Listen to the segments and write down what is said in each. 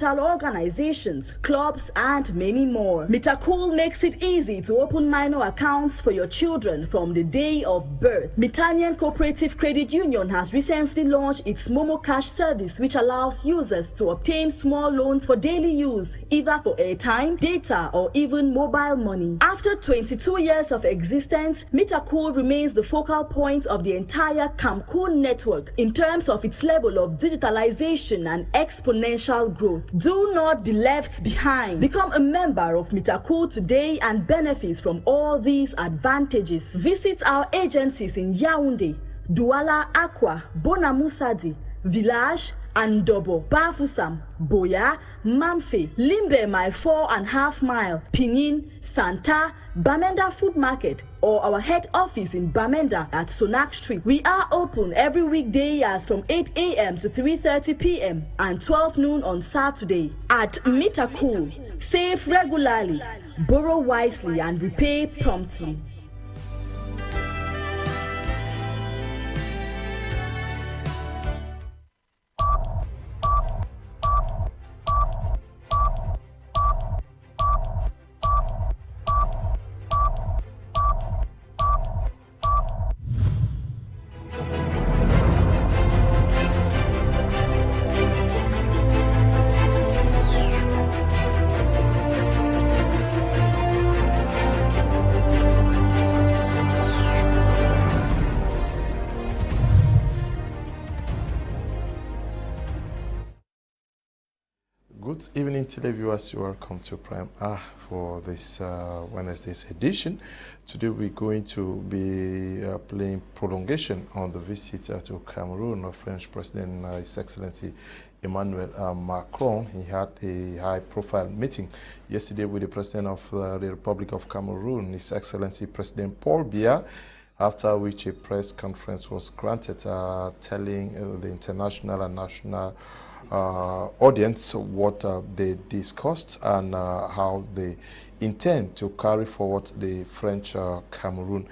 organizations, clubs, and many more. Mitacool makes it easy to open minor accounts for your children from the day of birth. Mitanian Cooperative Credit Union has recently launched its Momo Cash service, which allows users to obtain small loans for daily use, either for airtime, data, or even mobile money. After 22 years of existence, Mitacool remains the focal point of the entire Kamcool network in terms of its level of digitalization and exponential growth. Do not be left behind. Become a member of Mitacool today and benefit from all these advantages. Visit our agencies in Yaoundé, Douala, Akwa, Bonamusadi, Village, Andobo, Bafusam, Boya, Mamfe, Limbe my 4.5 mile, Pinin, Santa, Bamenda Food Market, or our head office in Bamenda at Sonak Street. We are open every weekday as from 8 a.m. to 3:30 p.m. and 12 noon on Saturday. At Mitacool, save regularly, borrow wisely, and repay promptly. Good evening, televiewers. You're welcome to Prime Hour for this Wednesday's edition. Today we're going to be playing prolongation on the visit to Cameroon of French President His Excellency Emmanuel Macron. He had a high-profile meeting yesterday with the President of the Republic of Cameroon, His Excellency President Paul Biya, after which a press conference was granted telling the international and national audience what they discussed and how they intend to carry forward the French-Cameroon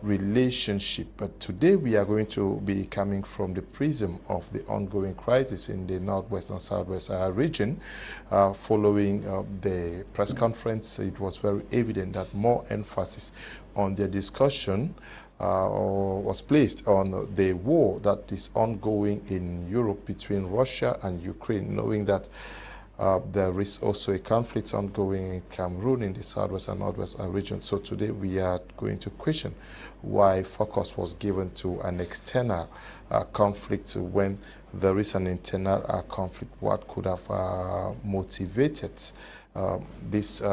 relationship. But today we are going to be coming from the prism of the ongoing crisis in the northwest and southwest region. Following the press conference, it was very evident that more emphasis on the discussion was placed on the war that is ongoing in Europe between Russia and Ukraine, knowing that there is also a conflict ongoing in Cameroon in the southwest and northwest region. So today we are going to question why focus was given to an external conflict when there is an internal conflict. What could have motivated this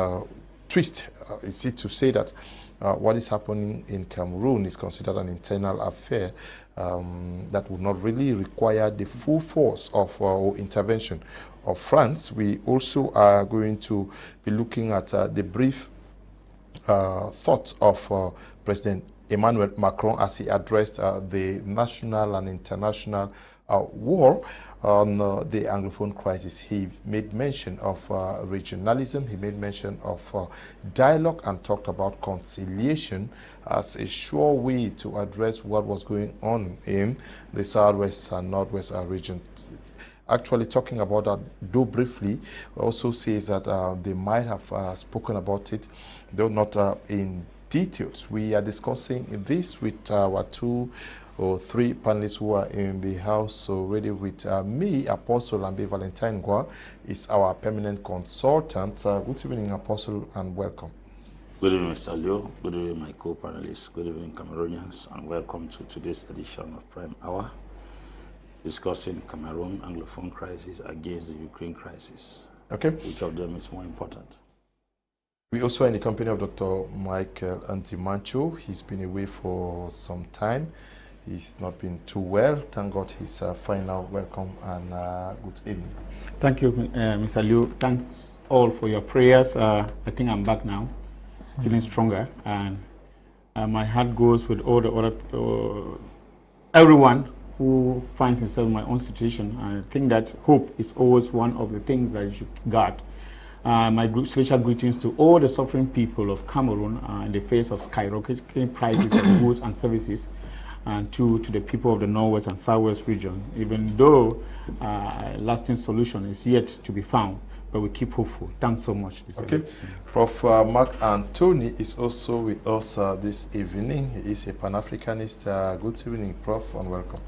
twist? Is it to say that what is happening in Cameroon is considered an internal affair that would not really require the full force of intervention of France? We also are going to be looking at the brief thoughts of President Emmanuel Macron as he addressed the national and international war on the Anglophone crisis. He made mention of regionalism, he made mention of dialogue, and talked about conciliation as a sure way to address what was going on in the southwest and northwest region. Actually talking about that, though briefly, also says that they might have spoken about it, though not in details. We are discussing this with our two or three panelists who are in the house already with me. Apostle Ambe Valentine Ngwa is our permanent consultant. Good evening, Apostle, and welcome. Good evening, Mr. Leo. Good evening, my co-panelists. Good evening, Cameroonians, and welcome to today's edition of Prime Hour, discussing Cameroon Anglophone crisis against the Ukraine crisis. Okay. Which of them is more important? We also are in the company of Dr. Michael Ndimancho. He's been away for some time. He's not been too well. Thank God he's final. Welcome and good evening. Thank you, Mr. Liu. Thanks all for your prayers. I think I'm back now, feeling stronger. And my heart goes with all the other, everyone who finds himself in my own situation. I think that hope is always one of the things that you should guard. My special greetings to all the suffering people of Cameroon in the face of skyrocketing prices of goods and services. and two, to the people of the Northwest and Southwest region, even though a lasting solution is yet to be found. But we keep hopeful. Thanks so much. Okay. Prof. Mark Anthony is also with us this evening. He is a Pan-Africanist. Good evening, Prof, and welcome.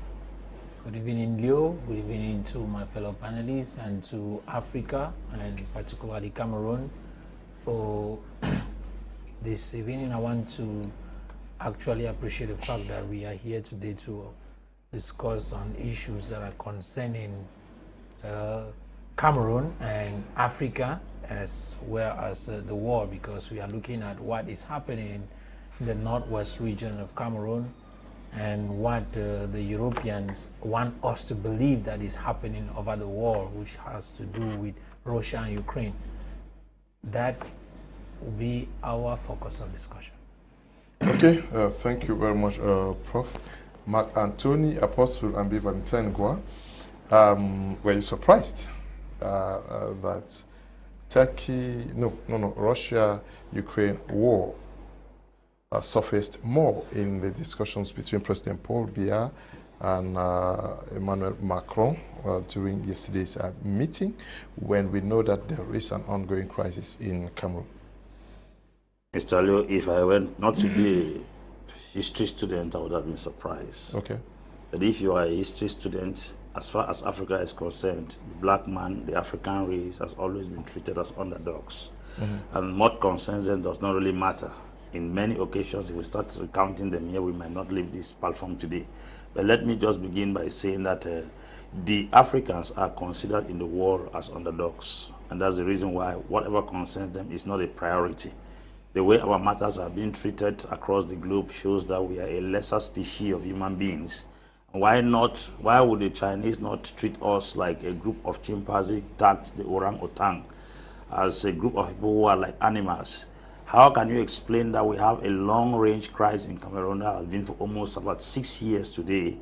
Good evening, Leo. Good evening to my fellow panelists and to Africa, and particularly Cameroon. For this evening, I want to actually appreciate the fact that we are here today to discuss on issues that are concerning Cameroon and Africa, as well as the world, because we are looking at what is happening in the northwest region of Cameroon and what the Europeans want us to believe that is happening over the world, which has to do with Russia and Ukraine. That will be our focus of discussion. Okay, thank you very much, Prof. Mark Anthony, Apostle Ambe, Valentine, Ngwa. Were you surprised that Russia-Ukraine war surfaced more in the discussions between President Paul Biya and Emmanuel Macron during yesterday's meeting, when we know that there is an ongoing crisis in Cameroon? Mr. Leo, if I were not to be a history student, I would have been surprised. Okay. But if you are a history student, as far as Africa is concerned, the black man, the African race, has always been treated as underdogs. And what concerns them does not really matter. In many occasions, if we start recounting them here, we might not leave this platform today. But let me just begin by saying that the Africans are considered in the world as underdogs. And that's the reason why whatever concerns them is not a priority. The way our matters are being treated across the globe shows that we are a lesser species of human beings. Why would the Chinese not treat us like a group of chimpanzees, tagged the orangutan, as a group of people who are like animals? How can you explain that we have a long-range crisis in Cameroon that has been for almost about 6 years today,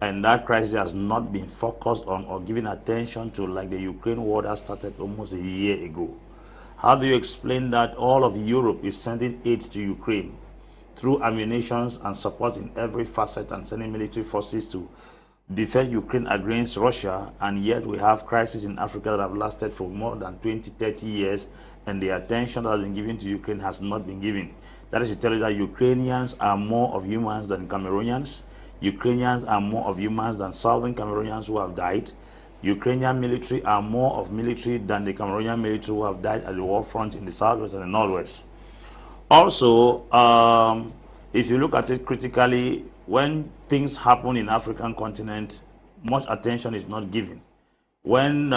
and that crisis has not been focused on or given attention to like the Ukraine war that started almost a year ago? How do you explain that all of Europe is sending aid to Ukraine through ammunition and support in every facet and sending military forces to defend Ukraine against Russia, and yet we have crises in Africa that have lasted for more than 20, 30 years, and the attention that has been given to Ukraine has not been given? That is to tell you that Ukrainians are more of humans than Cameroonians. Ukrainians are more of humans than Southern Cameroonians who have died. Ukrainian military are more of military than the Cameroonian military who have died at the war front in the southwest and the northwest. Also, if you look at it critically, when things happen in the African continent, much attention is not given. When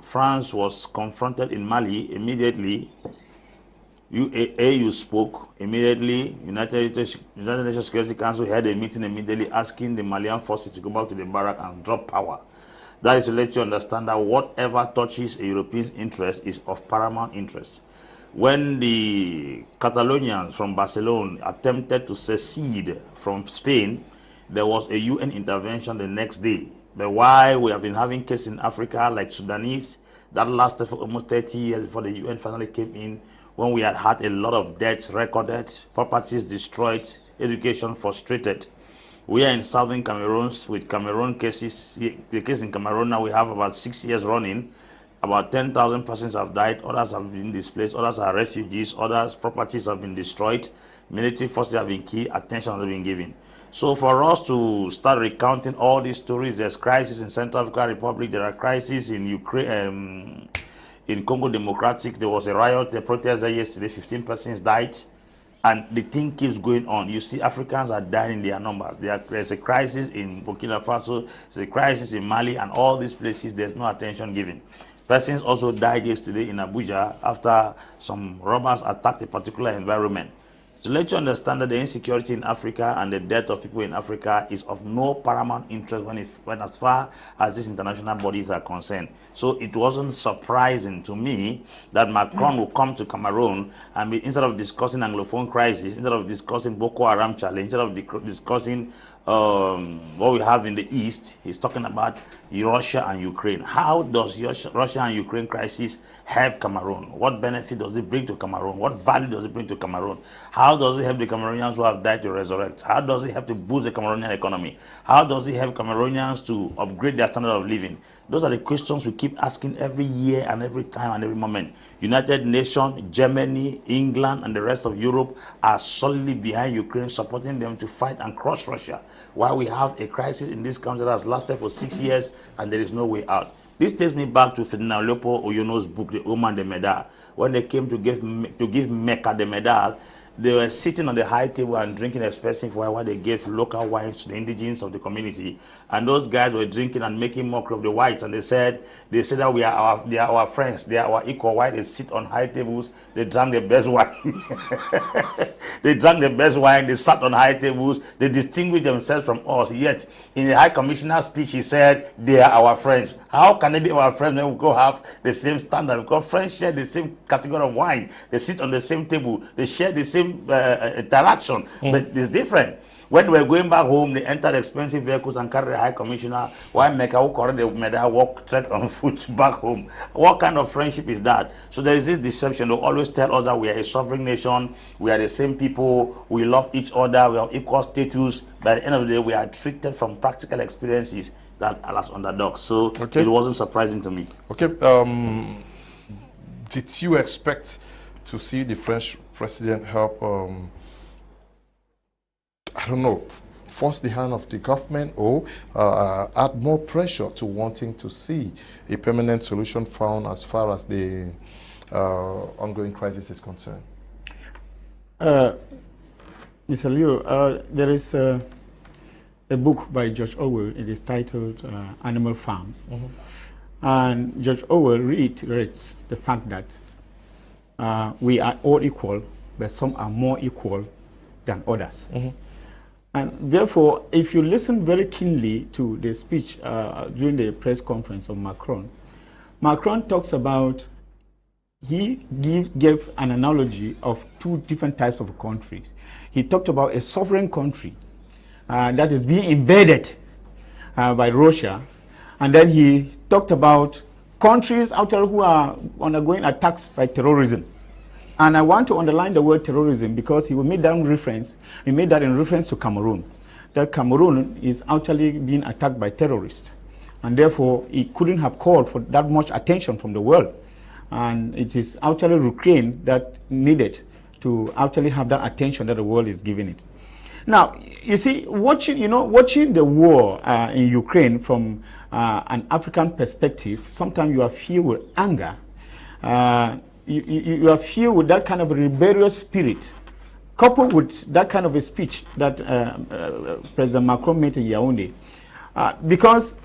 France was confronted in Mali, immediately AU spoke. Immediately, United Nations Security Council had a meeting immediately asking the Malian forces to go back to the barrack and drop power. That is to let you understand that whatever touches a European's interest is of paramount interest. When the Catalonians from Barcelona attempted to secede from Spain, there was a UN intervention the next day. But why we have been having cases in Africa like Sudanese that lasted for almost 30 years before the UN finally came in, when we had had a lot of deaths recorded, properties destroyed, education frustrated. We are in southern Cameroon with Cameroon cases. The case in Cameroon now we have about 6 years running. About 10,000 persons have died, others have been displaced, others are refugees, others' properties have been destroyed, military forces have been killed, attention has been given. So for us to start recounting all these stories, there's crisis in Central African Republic, there are crises in Ukraine, in Congo Democratic, there was a riot, a protest there yesterday, 15 persons died. And the thing keeps going on. You see, Africans are dying in their numbers. There's a crisis in Burkina Faso, there's a crisis in Mali, and all these places, there's no attention given. Persons also died yesterday in Abuja after some robbers attacked a particular environment. To let you understand that the insecurity in Africa and the death of people in Africa is of no paramount interest when as far as these international bodies are concerned. So it wasn't surprising to me that Macron will come to Cameroon and instead of discussing Anglophone crisis, instead of discussing Boko Haram challenge, instead of discussing what we have in the East, he's talking about Russia and Ukraine. How does Russia and Ukraine crisis help Cameroon? What benefit does it bring to Cameroon? What value does it bring to Cameroon? How How does it help the Cameroonians who have died to resurrect? How does it help to boost the Cameroonian economy? How does it help Cameroonians to upgrade their standard of living? Those are the questions we keep asking every year and every time and every moment. United Nations, Germany, England, and the rest of Europe are solidly behind Ukraine, supporting them to fight and crush Russia, while we have a crisis in this country that has lasted for 6 years and there is no way out. This takes me back to Ferdinand Leopold Oyono's book, The Oman the Medal. When they came to give Mecca the medal, they were sitting on the high table and drinking expensive wine while they gave local wines to the indigenes of the community. And those guys were drinking and making mockery of the whites. And they said that they are our friends, they are our equal. While they sit on high tables, they drank the best wine. They drank the best wine, they sat on high tables, they distinguished themselves from us. Yet, in the High Commissioner's speech, he said, they are our friends. How can they be our friends when we go have the same standard? Because friends share the same category of wine. They sit on the same table. They share the same interaction, but it's different. When we're going back home, they enter expensive vehicles and carry the High Commissioner, while Mecca who correct the medal walk straight on foot back home. What kind of friendship is that? So there is this deception. They always tell us that we are a sovereign nation, we are the same people, we love each other, we have equal status. By the end of the day, we are treated from practical experiences that are as underdogs. So it wasn't surprising to me. Okay. Did you expect to see the French president help, I don't know, force the hand of the government or add more pressure to wanting to see a permanent solution found as far as the ongoing crisis is concerned? Mr. Leo, there is a book by George Orwell. It is titled Animal Farm. And George Orwell reiterates the fact that we are all equal, but some are more equal than others. And therefore, if you listen very keenly to the speech during the press conference of Macron, Macron talks about, he gave an analogy of two different types of countries. He talked about a sovereign country that is being invaded by Russia, and then he talked about countries out there who are undergoing attacks by terrorism. And I want to underline the word terrorism because he made that in reference to Cameroon. That Cameroon is actually being attacked by terrorists. And therefore, he couldn't have called for that much attention from the world. And it is actually Ukraine that needed to actually have that attention that the world is giving it. Now, you see, watching the war in Ukraine from an African perspective, sometimes you are filled with anger. You are filled with that kind of rebellious spirit, coupled with that kind of a speech that President Macron made in Yaoundé. Because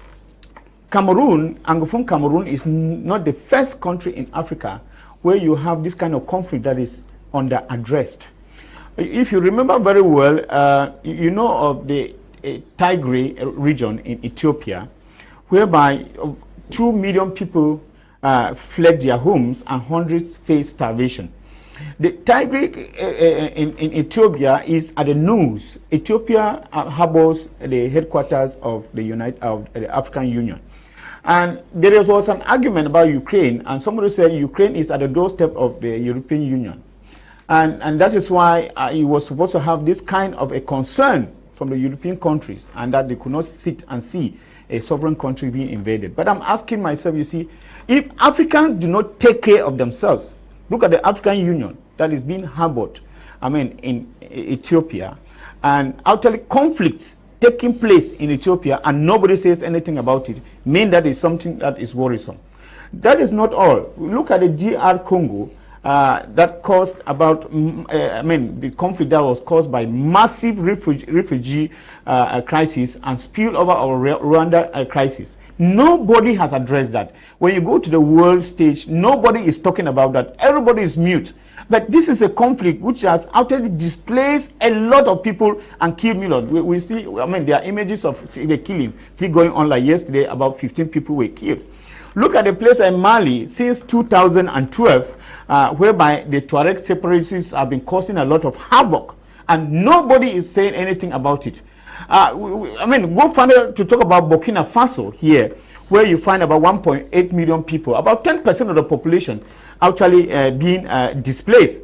Cameroon, Anglophone Cameroon, is not the first country in Africa where you have this kind of conflict that is under-addressed. If you remember very well, you know of the Tigray region in Ethiopia, whereby 2 million people fled their homes and hundreds faced starvation. The Tigray in Ethiopia is at the news. Ethiopia harbors the headquarters of the African Union. And there was an argument about Ukraine, and somebody said Ukraine is at the doorstep of the European Union. And that is why he was supposed to have this kind of a concern from the European countries, and that they could not sit and see a sovereign country being invaded. But I'm asking myself, you see, if Africans do not take care of themselves, look at the African Union that is being harbored, in Ethiopia, and actually conflicts taking place in Ethiopia and nobody says anything about it, mean that is something that is worrisome. That is not all. Look at the GR Congo, that caused about, the conflict that was caused by massive refugee crisis and spill over our Rwanda crisis. Nobody has addressed that. When you go to the world stage, nobody is talking about that. Everybody is mute. But this is a conflict which has actually displaced a lot of people and killed millions. We see, there are images of the killing still going on. Like yesterday, about 15 people were killed. Look at the place in Mali since 2012, whereby the Tuareg separatists have been causing a lot of havoc, and nobody is saying anything about it. Go further to talk about Burkina Faso here, where you find about 1.8 million people, about 10% of the population actually being displaced.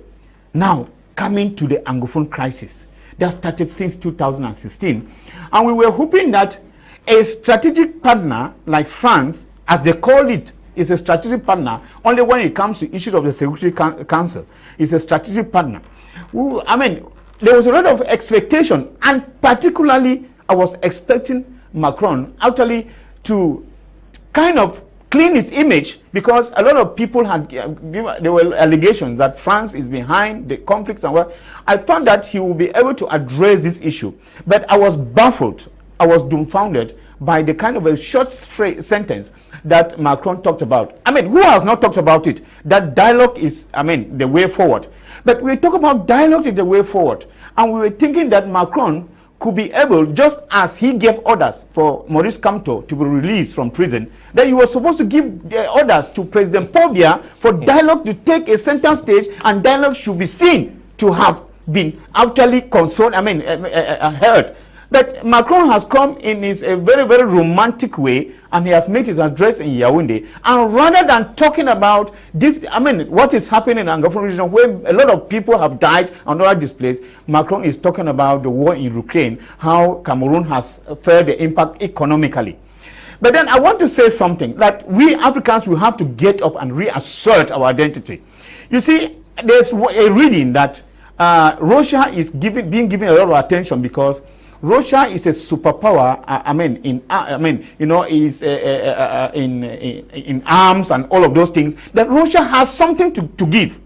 Now, coming to the Anglophone crisis that started since 2016. And we were hoping that a strategic partner like France, as they call it, is a strategic partner only when it comes to issues of the Security Council. It's a strategic partner. I mean, there was a lot of expectation, and particularly I was expecting Macron actually to kind of clean his image, because a lot of people had there were allegations that France is behind the conflicts and what. I found that he will be able to address this issue, but I was baffled, I was dumbfounded by the kind of a short sentence that Macron talked about. I mean, who has not talked about it? That dialogue is, I mean, the way forward. But we talk about dialogue is the way forward, and we were thinking that Macron could be able, just as he gave orders for Maurice Kamto to be released from prison, that he was supposed to give the orders to President Paul Biya for dialogue to take a center stage, and dialogue should be seen to have been actually concerned, I mean, heard. But Macron has come in his a very, very romantic way, and he has made his address in Yaoundé. And rather than talking about this, I mean, what is happening in the Anglophone region, where a lot of people have died and other displaced, Macron is talking about the war in Ukraine, how Cameroon has felt the impact economically. But then I want to say something, that we Africans will have to get up and reassert our identity. You see, there's a reading that Russia is being given a lot of attention because Russia is a superpower. Is in arms and all of those things. That Russia has something to give,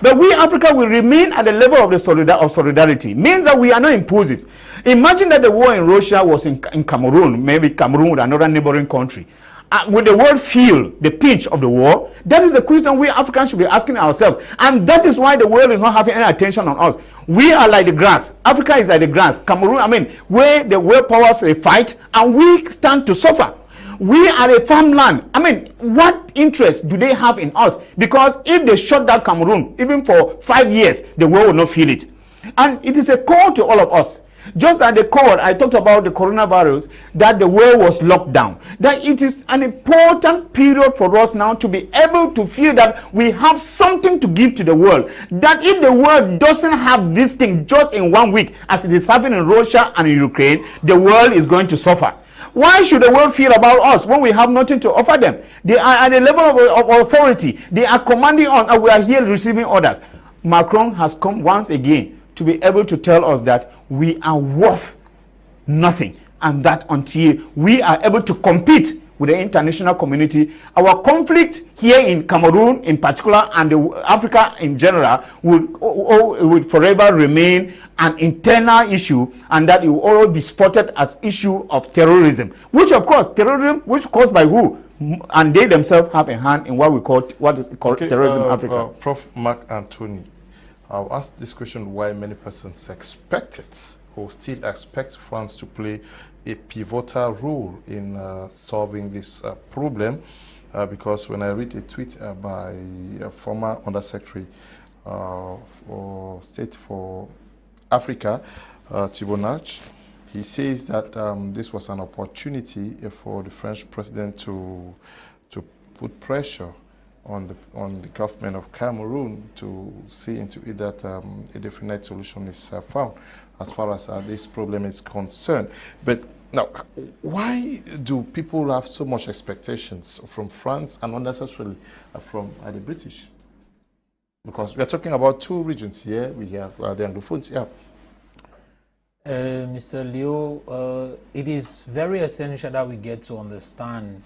but we Africa will remain at the level of the solidarity. Means that we are not impulsive. Imagine that the war in Russia was in Cameroon, maybe Cameroon with another neighboring country. Would the world feel the pinch of the war? That is the question we Africans should be asking ourselves. And that is why the world is not having any attention on us. We are like the grass. Africa is like the grass. Cameroon, I mean, where the world powers they fight and we stand to suffer. We are a farmland. I mean, what interest do they have in us? Because if they shut down Cameroon, even for 5 years, the world will not feel it. And it is a call to all of us. Just at the core, I talked about the coronavirus, that the world was locked down. That it is an important period for us now to be able to feel that we have something to give to the world. That if the world doesn't have this thing just in 1 week, as it is happening in Russia and in Ukraine, the world is going to suffer. Why should the world feel about us when we have nothing to offer them? They are at the level of authority. They are commanding on, and we are here receiving orders. Macron has come once again to be able to tell us that we are worth nothing, and that until we are able to compete with the international community, our conflict here in Cameroon in particular and Africa in general will forever remain an internal issue, and that it will always be spotted as issue of terrorism, which of course terrorism which caused by who? And they themselves have a hand in what is called terrorism in Africa. Prof. Mark Anthony, I'll ask this question: why many persons expected or still expect France to play a pivotal role in solving this problem? Because when I read a tweet by a former Undersecretary for State for Africa, Thibonach, he says that this was an opportunity for the French president to put pressure on the government of Cameroon to see into it that a definite solution is found as far as this problem is concerned. But now, why do people have so much expectations from France and not necessarily from the British? Because we are talking about two regions here. We have the Anglophones here. Mr. Leo, it is very essential that we get to understand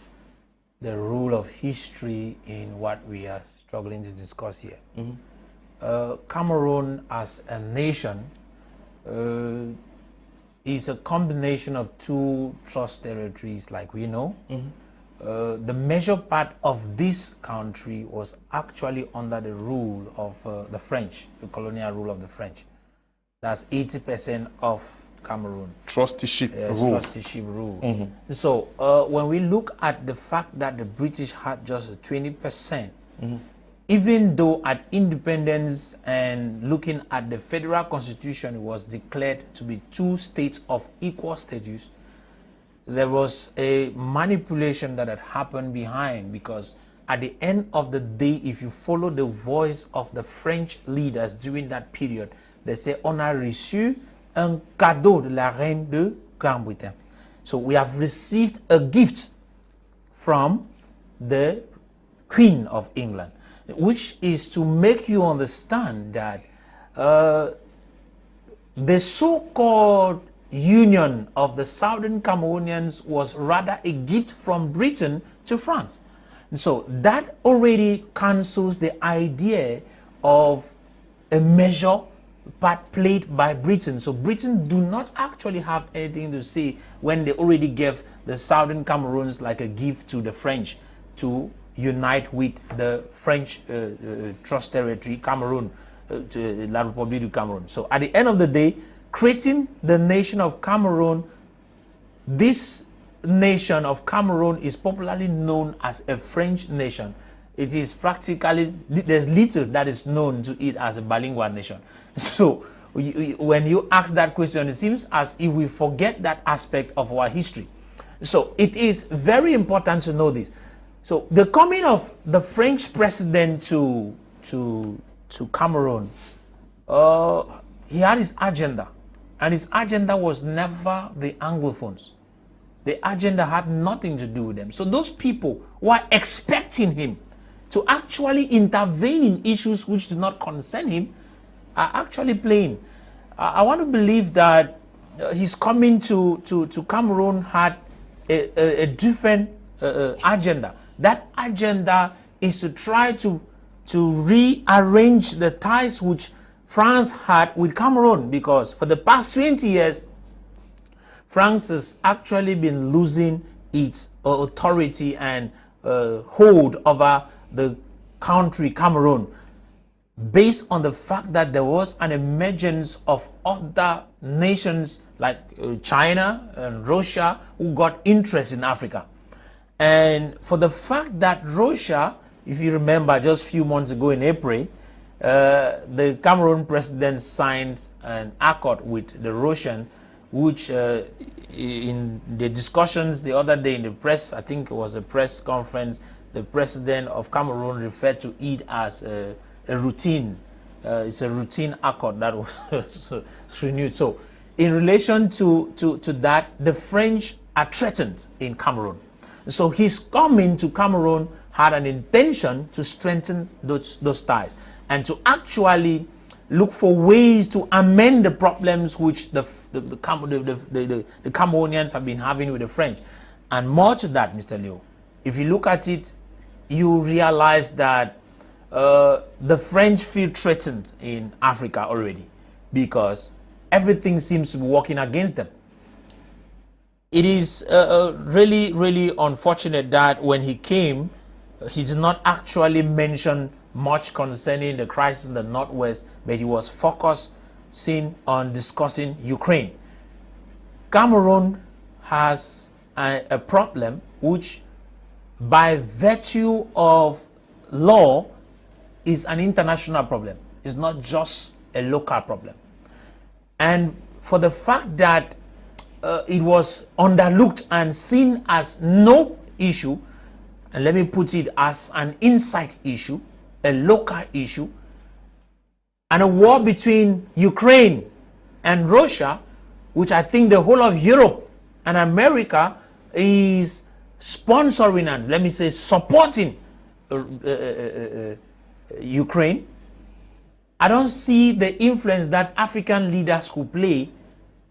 the role of history in what we are struggling to discuss here. Cameroon as a nation is a combination of two trust territories, like we know. The major part of this country was actually under the rule of the French, the colonial rule of the French. That's 80% of Cameroon. Trusteeship rule. Trusteeship rule. So when we look at the fact that the British had just 20%, even though at independence and looking at the federal constitution, it was declared to be two states of equal status, there was a manipulation that had happened behind, because at the end of the day, if you follow the voice of the French leaders during that period, they say, on a reçu un cadeau de la reine de Grande-Bretagne. So we have received a gift from the Queen of England, which is to make you understand that the so-called union of the Southern Cameroonians was rather a gift from Britain to France. And so that already cancels the idea of a measure part played by Britain. So Britain do not actually have anything to say when they already gave the Southern Cameroons like a gift to the French to unite with the French Trust Territory, Cameroon, La République du Cameroon. So at the end of the day, creating the nation of Cameroon, this nation of Cameroon is popularly known as a French nation. It is practically, there's little that is known to it as a bilingual nation. So when you ask that question, it seems as if we forget that aspect of our history. So it is very important to know this. So the coming of the French president to Cameroon, he had his agenda, and his agenda was never the Anglophones. The agenda had nothing to do with them. So those people who are expecting him to actually intervene in issues which do not concern him are actually playing. I want to believe that his coming to Cameroon had a different agenda. That agenda is to try to rearrange the ties which France had with Cameroon, because for the past 20 years, France has actually been losing its authority and hold over the country Cameroon, based on the fact that there was an emergence of other nations like China and Russia who got interest in Africa. And for the fact that Russia, if you remember just a few months ago in April, the Cameroon president signed an accord with the Russian, which in the discussions the other day in the press, I think it was a press conference, the president of Cameroon referred to it as a routine. It's a routine accord that was renewed. So in relation to that, the French are threatened in Cameroon. So his coming to Cameroon had an intention to strengthen those ties and to actually look for ways to amend the problems which the Cameroonians have been having with the French. And more to that, Mr. Leo, if you look at it, you realize that the French feel threatened in Africa already, because everything seems to be working against them. It is really, really unfortunate that when he came, he did not actually mention much concerning the crisis in the Northwest, but he was focusing on discussing Ukraine. Cameroon has a problem which, by virtue of law, is an international problem. It's not just a local problem. And for the fact that it was underlooked and seen as no issue, and let me put it as an inside issue, a local issue, and a war between Ukraine and Russia, which I think the whole of Europe and America is sponsoring and, let me say, supporting Ukraine. I don't see the influence that African leaders could play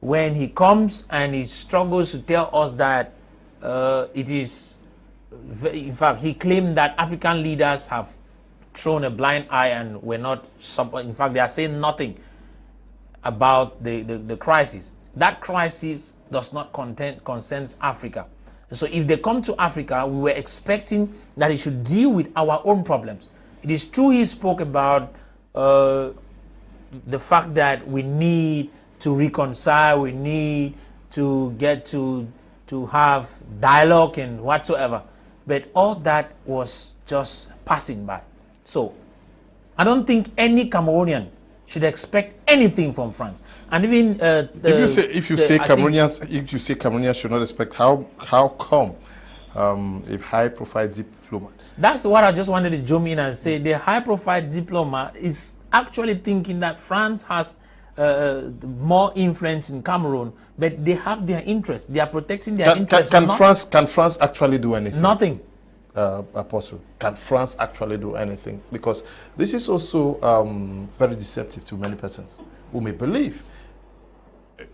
when he comes and he struggles to tell us that it is, in fact, he claimed that African leaders have thrown a blind eye and were not, in fact, they are saying nothing about the crisis. That crisis does not concern Africa. So if they come to Africa, we were expecting that he should deal with our own problems. It is true he spoke about the fact that we need to reconcile, we need to get to have dialogue and whatsoever. But all that was just passing by. So I don't think any Cameroonian should expect anything from France. And even if you say Cameroonians should not expect, how come a high-profile diplomat. That's what I just wanted to zoom in and say. The high-profile diplomat is actually thinking that France has more influence in Cameroon, but they have their interests. They are protecting their interests. Can France actually do anything? Nothing. Apostle, can France actually do anything? Because this is also very deceptive to many persons who may believe.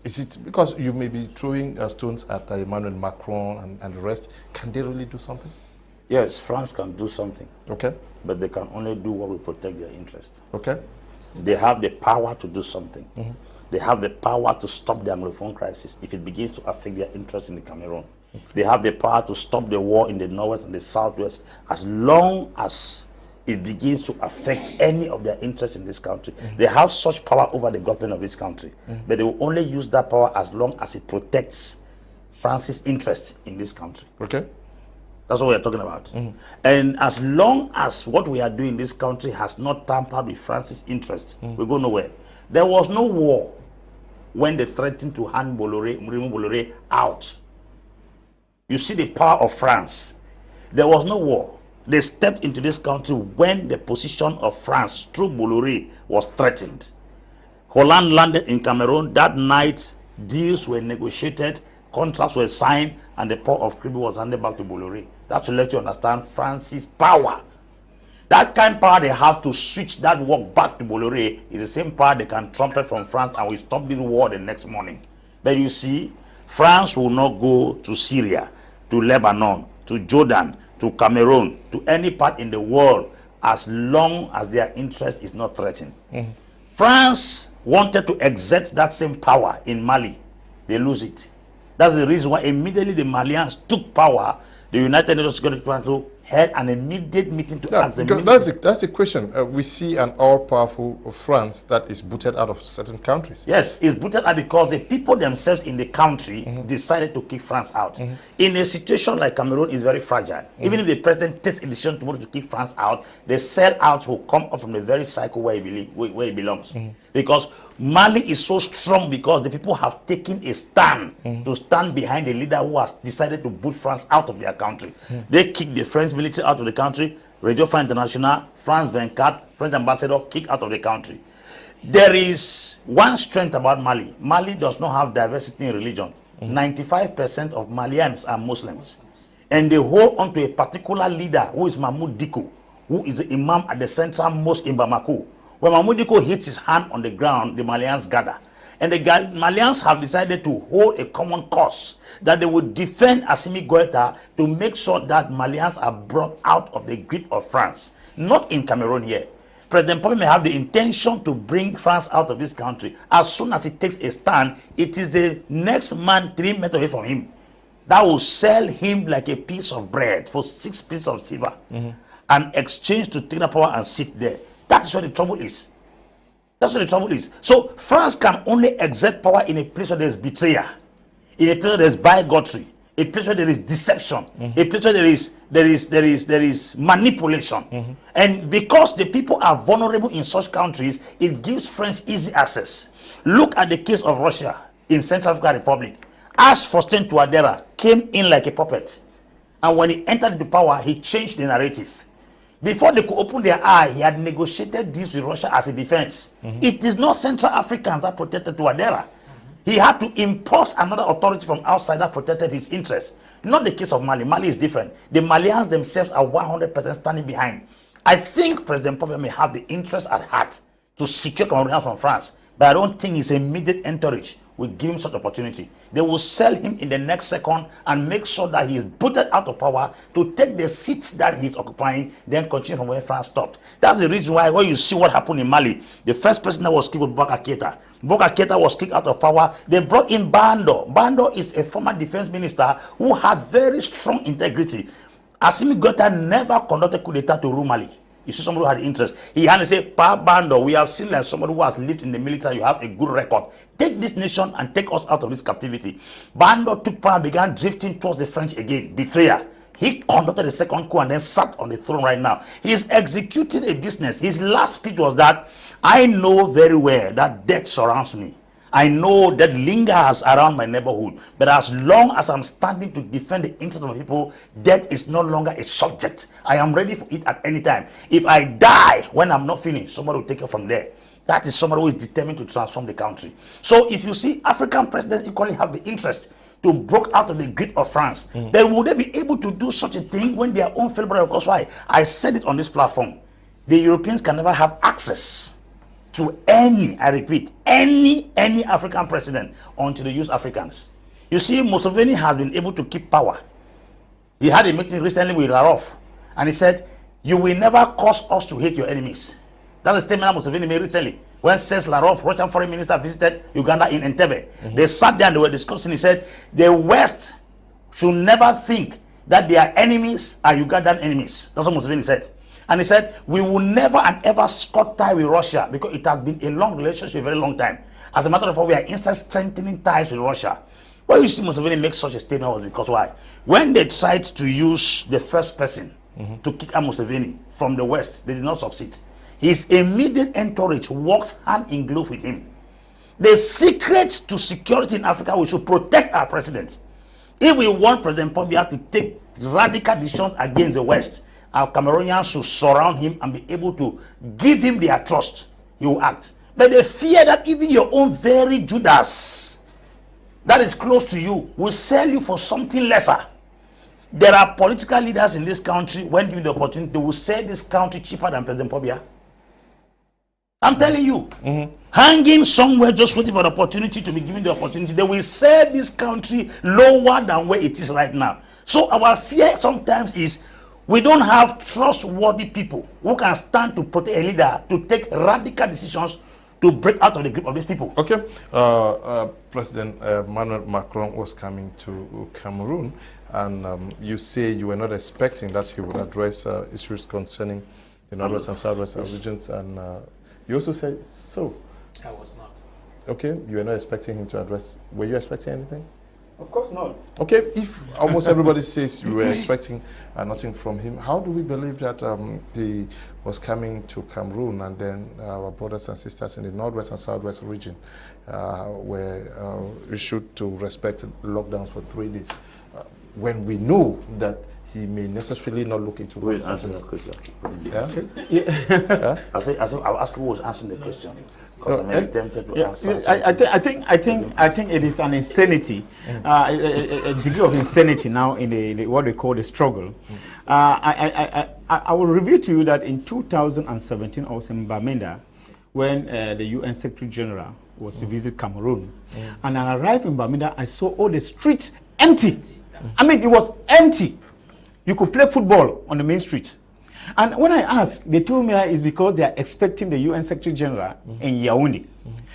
Is it because you may be throwing stones at Emmanuel Macron and the rest? Can they really do something? Yes, France can do something. Okay. But they can only do what will protect their interests. Okay. They have the power to do something. Mm-hmm. They have the power to stop the Anglophone crisis if it begins to affect their interests in the Cameroon. They have the power to stop the war in the northwest and the southwest as long as it begins to affect any of their interests in this country. They have such power over the government of this country, but they will only use that power as long as it protects France's interests in this country. Okay. That's what we are talking about. And as long as what we are doing in this country has not tampered with France's interests, we go nowhere. There was no war when they threatened to hand remove Bolloré out. You see the power of France. There was no war. They stepped into this country when the position of France through Bolloré was threatened. Holland landed in Cameroon. That night, deals were negotiated, contracts were signed, and the port of Kribi was handed back to Bolloré. That's to let you understand France's power. That kind of power they have to switch that work back to Bolloré is the same power they can trumpet from France and we stop this war the next morning. But you see, France will not go to Syria, to Lebanon, to Jordan, to Cameroon, to any part in the world as long as their interest is not threatened. France wanted to exert that same power in Mali. They lose it. That's the reason why immediately the Malians took power, the United Nations Security Council held an immediate meeting to ask them. That's the question. We see an all-powerful France that is booted out of certain countries. Yes, it's booted out because the people themselves in the country decided to kick France out. In a situation like Cameroon, is very fragile. Even if the president takes a decision tomorrow to kick France out, the sellouts will come up from the very cycle where it belongs. Because Mali is so strong because the people have taken a stand to stand behind a leader who has decided to boot France out of their country. They kicked the French military out of the country. Radio France International, France 24, French ambassador kicked out of the country. There is one strength about Mali. Mali does not have diversity in religion. 95% of Malians are Muslims. And they hold on to a particular leader who is Mahmoud Dicko, who is the imam at the central mosque in Bamako. When Mahmoud Dicko hits his hand on the ground, the Malians gather. And the Malians have decided to hold a common cause that they would defend Assimi Goïta to make sure that Malians are brought out of the grip of France. Not in Cameroon here. President Paul may have the intention to bring France out of this country. As soon as he takes a stand, it is the next man 3 meters away from him that will sell him like a piece of bread for 6 pieces of silver and exchange to take the power and sit there. That's what the trouble is. That's what the trouble is. So France can only exert power in a place where there is betrayal, in a place where there is bigotry, a place where there is deception, a place where there is manipulation. And because the people are vulnerable in such countries, it gives France easy access. Look at the case of Russia in Central African Republic. As Faustin Touadéra came in like a puppet, and when he entered into power, he changed the narrative. Before they could open their eye, he had negotiated this with Russia as a defense. It is not Central Africans that protected Touadéra. He had to import another authority from outside that protected his interests. Not the case of Mali. Mali is different. The Malians themselves are 100% standing behind. I think President Paul may have the interest at heart to secure Cameroonians from France, but I don't think his immediate entourage will give him such opportunity. They will sell him in the next second and make sure that he is booted out of power to take the seats that he's occupying, then continue from where France stopped. That's the reason why when you see what happened in Mali, the first person that was killed was Boubacar Keïta. Boubacar Keïta was kicked out of power. They brought in Bando. Bando is a former defense minister who had very strong integrity. Assimi Goïta never conducted coup d'etat to rule Mali. You see somebody who had interest. He had to say, Pa Bando, we have seen like somebody who has lived in the military, you have a good record. Take this nation and take us out of this captivity. Bando took power and began drifting towards the French again. Betrayer. He conducted the second coup and then sat on the throne right now. He's executing a business. His last speech was that, I know very well that death surrounds me. I know that lingers around my neighborhood, but as long as I'm standing to defend the interests of my people, death is no longer a subject. I am ready for it at any time. If I die when I'm not finished, somebody will take it from there. That is somebody who is determined to transform the country. So if you see African presidents equally have the interest to break out of the grip of France, then would they be able to do such a thing when their own fellow brother? Because why? I said it on this platform. The Europeans can never have access to any, I repeat, any African president until they use Africans. You see, Museveni has been able to keep power. He had a meeting recently with Larof, and he said, "You will never cause us to hate your enemies." That's a statement Museveni made recently when Cesc Larof, Russian foreign minister, visited Uganda in Entebbe. They sat there and they were discussing. He said, the West should never think that their enemies are Ugandan enemies. That's what Museveni said. And he said, we will never and ever cut tie with Russia because it has been a long relationship, a very long time. As a matter of fact, we are instead strengthening ties with Russia. Why you see Museveni make such a statement was because why? When they tried to use the first person to kick out Museveni from the West, they did not succeed. His immediate entourage works hand in glove with him. The secret to security in Africa, we should protect our president. If we want President Biya to take radical decisions against the West, our Cameroonians should surround him and be able to give him their trust. He will act. But they fear that even your own very Judas that is close to you will sell you for something lesser. There are political leaders in this country, when given the opportunity, they will sell this country cheaper than President Biya. I'm telling you, hanging somewhere just waiting for the opportunity to be given the opportunity, they will sell this country lower than where it is right now. So our fear sometimes is we don't have trustworthy people who can stand to protect a leader to take radical decisions to break out of the grip of these people. Okay, President Emmanuel Macron was coming to Cameroon, and you say you were not expecting that he would address issues concerning the northwest and southwest regions, and you also said so. I was not. Okay, you were not expecting him to address. Were you expecting anything? Of course not. Okay, if almost everybody says you were expecting nothing from him, how do we believe that he was coming to Cameroon and then our brothers and sisters in the northwest and southwest region were issued to respect lockdowns for 3 days when we know that he may necessarily not look into Who is answering the question? Yeah? I'll ask who was answering the question. Because I'm tempted to answer. I think it is an insanity, a degree of insanity now in the what they call the struggle. I will reveal to you that in 2017 I was in Bamenda when the UN Secretary General was to visit Cameroon, and I arrived in Bamenda. I saw all the streets empty. I mean, it was empty. You could play football on the main street. And when I asked, they told me that it's because they are expecting the UN Secretary General in Yaoundé.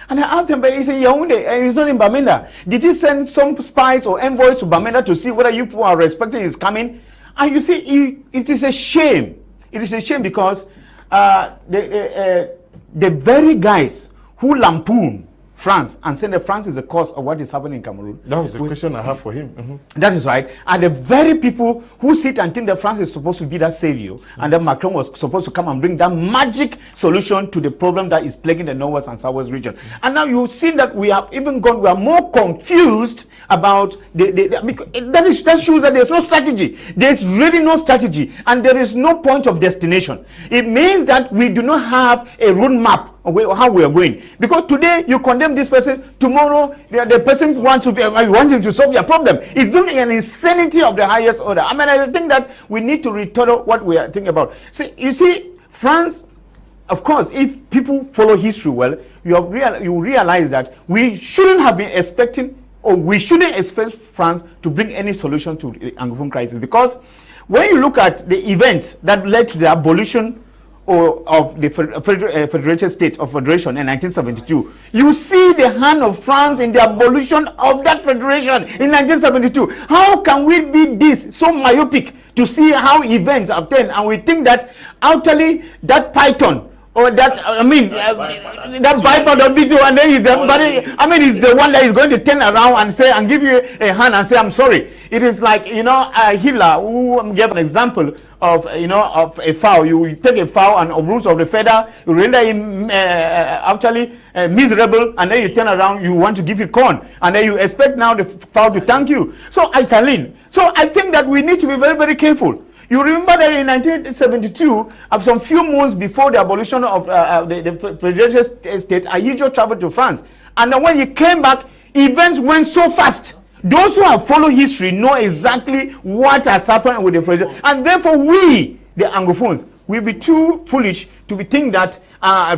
And I asked them, but he's in Yaoundé and he's not in Bamenda. Did he send some spies or envoys to Bamenda to see whether you people are respecting his coming? And you see, it is a shame. It is a shame because the very guys who lampoon France and say that France is the cause of what is happening in Cameroon. That was the question I have for him. That is right. And the very people who sit and think that France is supposed to be that savior and that Macron was supposed to come and bring that magic solution to the problem that is plaguing the northwest and southwest region. And now you've seen that we have even gone, we are more confused about that shows that there's no strategy. There's really no strategy and there is no point of destination. It means that we do not have a roadmap of how we are going. Because today you condemn this person, tomorrow the person wants him to solve their problem. It's doing an insanity of the highest order. I mean, I think that we need to return what we are thinking about. See, you see, France, of course, if people follow history well, you realize that we shouldn't have been expecting, or we shouldn't expect France to bring any solution to the Anglophone crisis. Because when you look at the events that led to the abolition of the Federated States of Federation in 1972, you see the hand of France in the abolition of that federation in 1972. How can we be this so myopic to see how events have turned, and we think that actually that python Or that, I mean, that viper don't beat you, and then he's the one that is going to turn around and say, and give you a hand and say, I'm sorry. It is like, Hitler, who gave an example of, of a fowl. You take a fowl and of rules of the feather, you render him actually miserable, and then you turn around, you want to give it corn, and then you expect now the fowl to thank you. So I think that we need to be very, very careful. You remember that in 1972, some few months before the abolition of the presidential state, Ayijo traveled to France. And then when he came back, events went so fast. Those who have followed history know exactly what has happened with the president. And therefore, we, the Anglophones, will be too foolish to be thinking that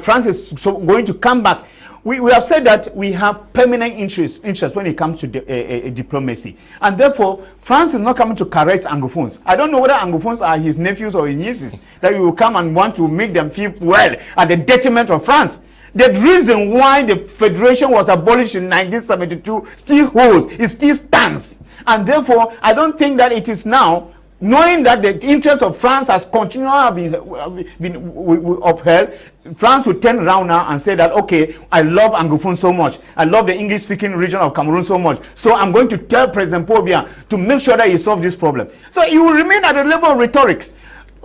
France is going to come back. We have said that we have permanent interest when it comes to diplomacy. And therefore, France is not coming to correct Anglophones. I don't know whether Anglophones are his nephews or his nieces, that you will come and want to make them feel well at the detriment of France. The reason why the Federation was abolished in 1972 still holds, it still stands. And therefore, I don't think that it is now, knowing that the interest of France has continually been upheld, France will turn around now and say that, okay, I love Anglophone so much. I love the English-speaking region of Cameroon so much. So I'm going to tell President Paul Biya to make sure that he solves this problem. So he will remain at the level of rhetorics.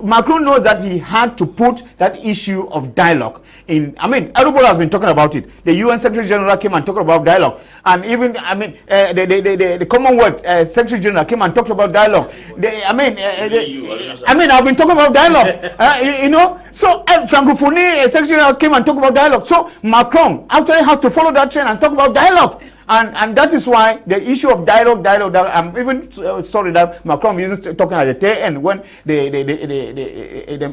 Macron knows that he had to put that issue of dialogue in. I mean, everybody has been talking about it. The UN Secretary General came and talked about dialogue, and even the Commonwealth Secretary General came and talked about dialogue. I've been talking about dialogue. So Francophonie Secretary General came and talked about dialogue. So Macron actually has to follow that trend and talk about dialogue. And that is why the issue of dialogue, I'm even sorry that Macron is talking at the tail end when the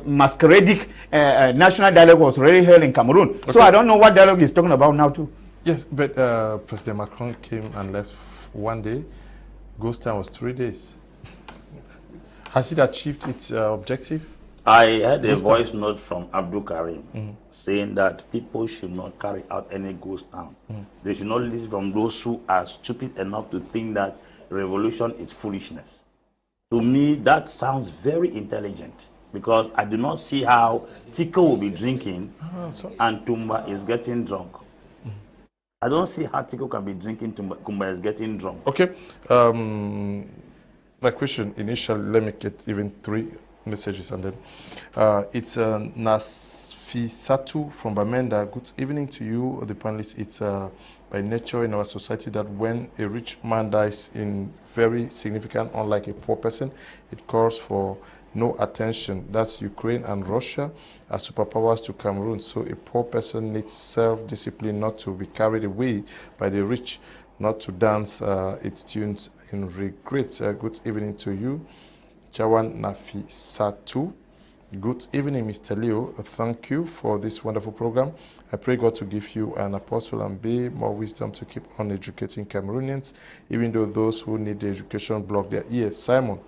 masqueradic national dialogue was already held in Cameroon. Okay. So I don't know what dialogue he's talking about now too. Yes, but President Macron came and left one day. Ghost time was 3 days. Has it achieved its objective? I had a voice note from Abdul Karim saying that people should not carry out any ghost town. They should not listen from those who are stupid enough to think that revolution is foolishness. To me, that sounds very intelligent, because I do not see how Tiko will be drinking and Tumba is getting drunk. I don't see how Tiko can be drinking, Tumba is getting drunk. Okay. My question initially, let me get even 3 messages, and then it's Nasfisatu from Bamenda. Good evening to you, the panelists. It's by nature in our society that when a rich man dies in very significant, unlike a poor person, it calls for no attention. That's Ukraine and Russia as superpowers to Cameroon. So a poor person needs self-discipline, not to be carried away by the rich, not to dance its tunes in regret. Good evening to you, Chawan Nafisatu. Good evening, Mr. Leo. Thank you for this wonderful program. I pray God to give you an apostle Ambe more wisdom to keep on educating Cameroonians, even though those who need the education block their ears. Simon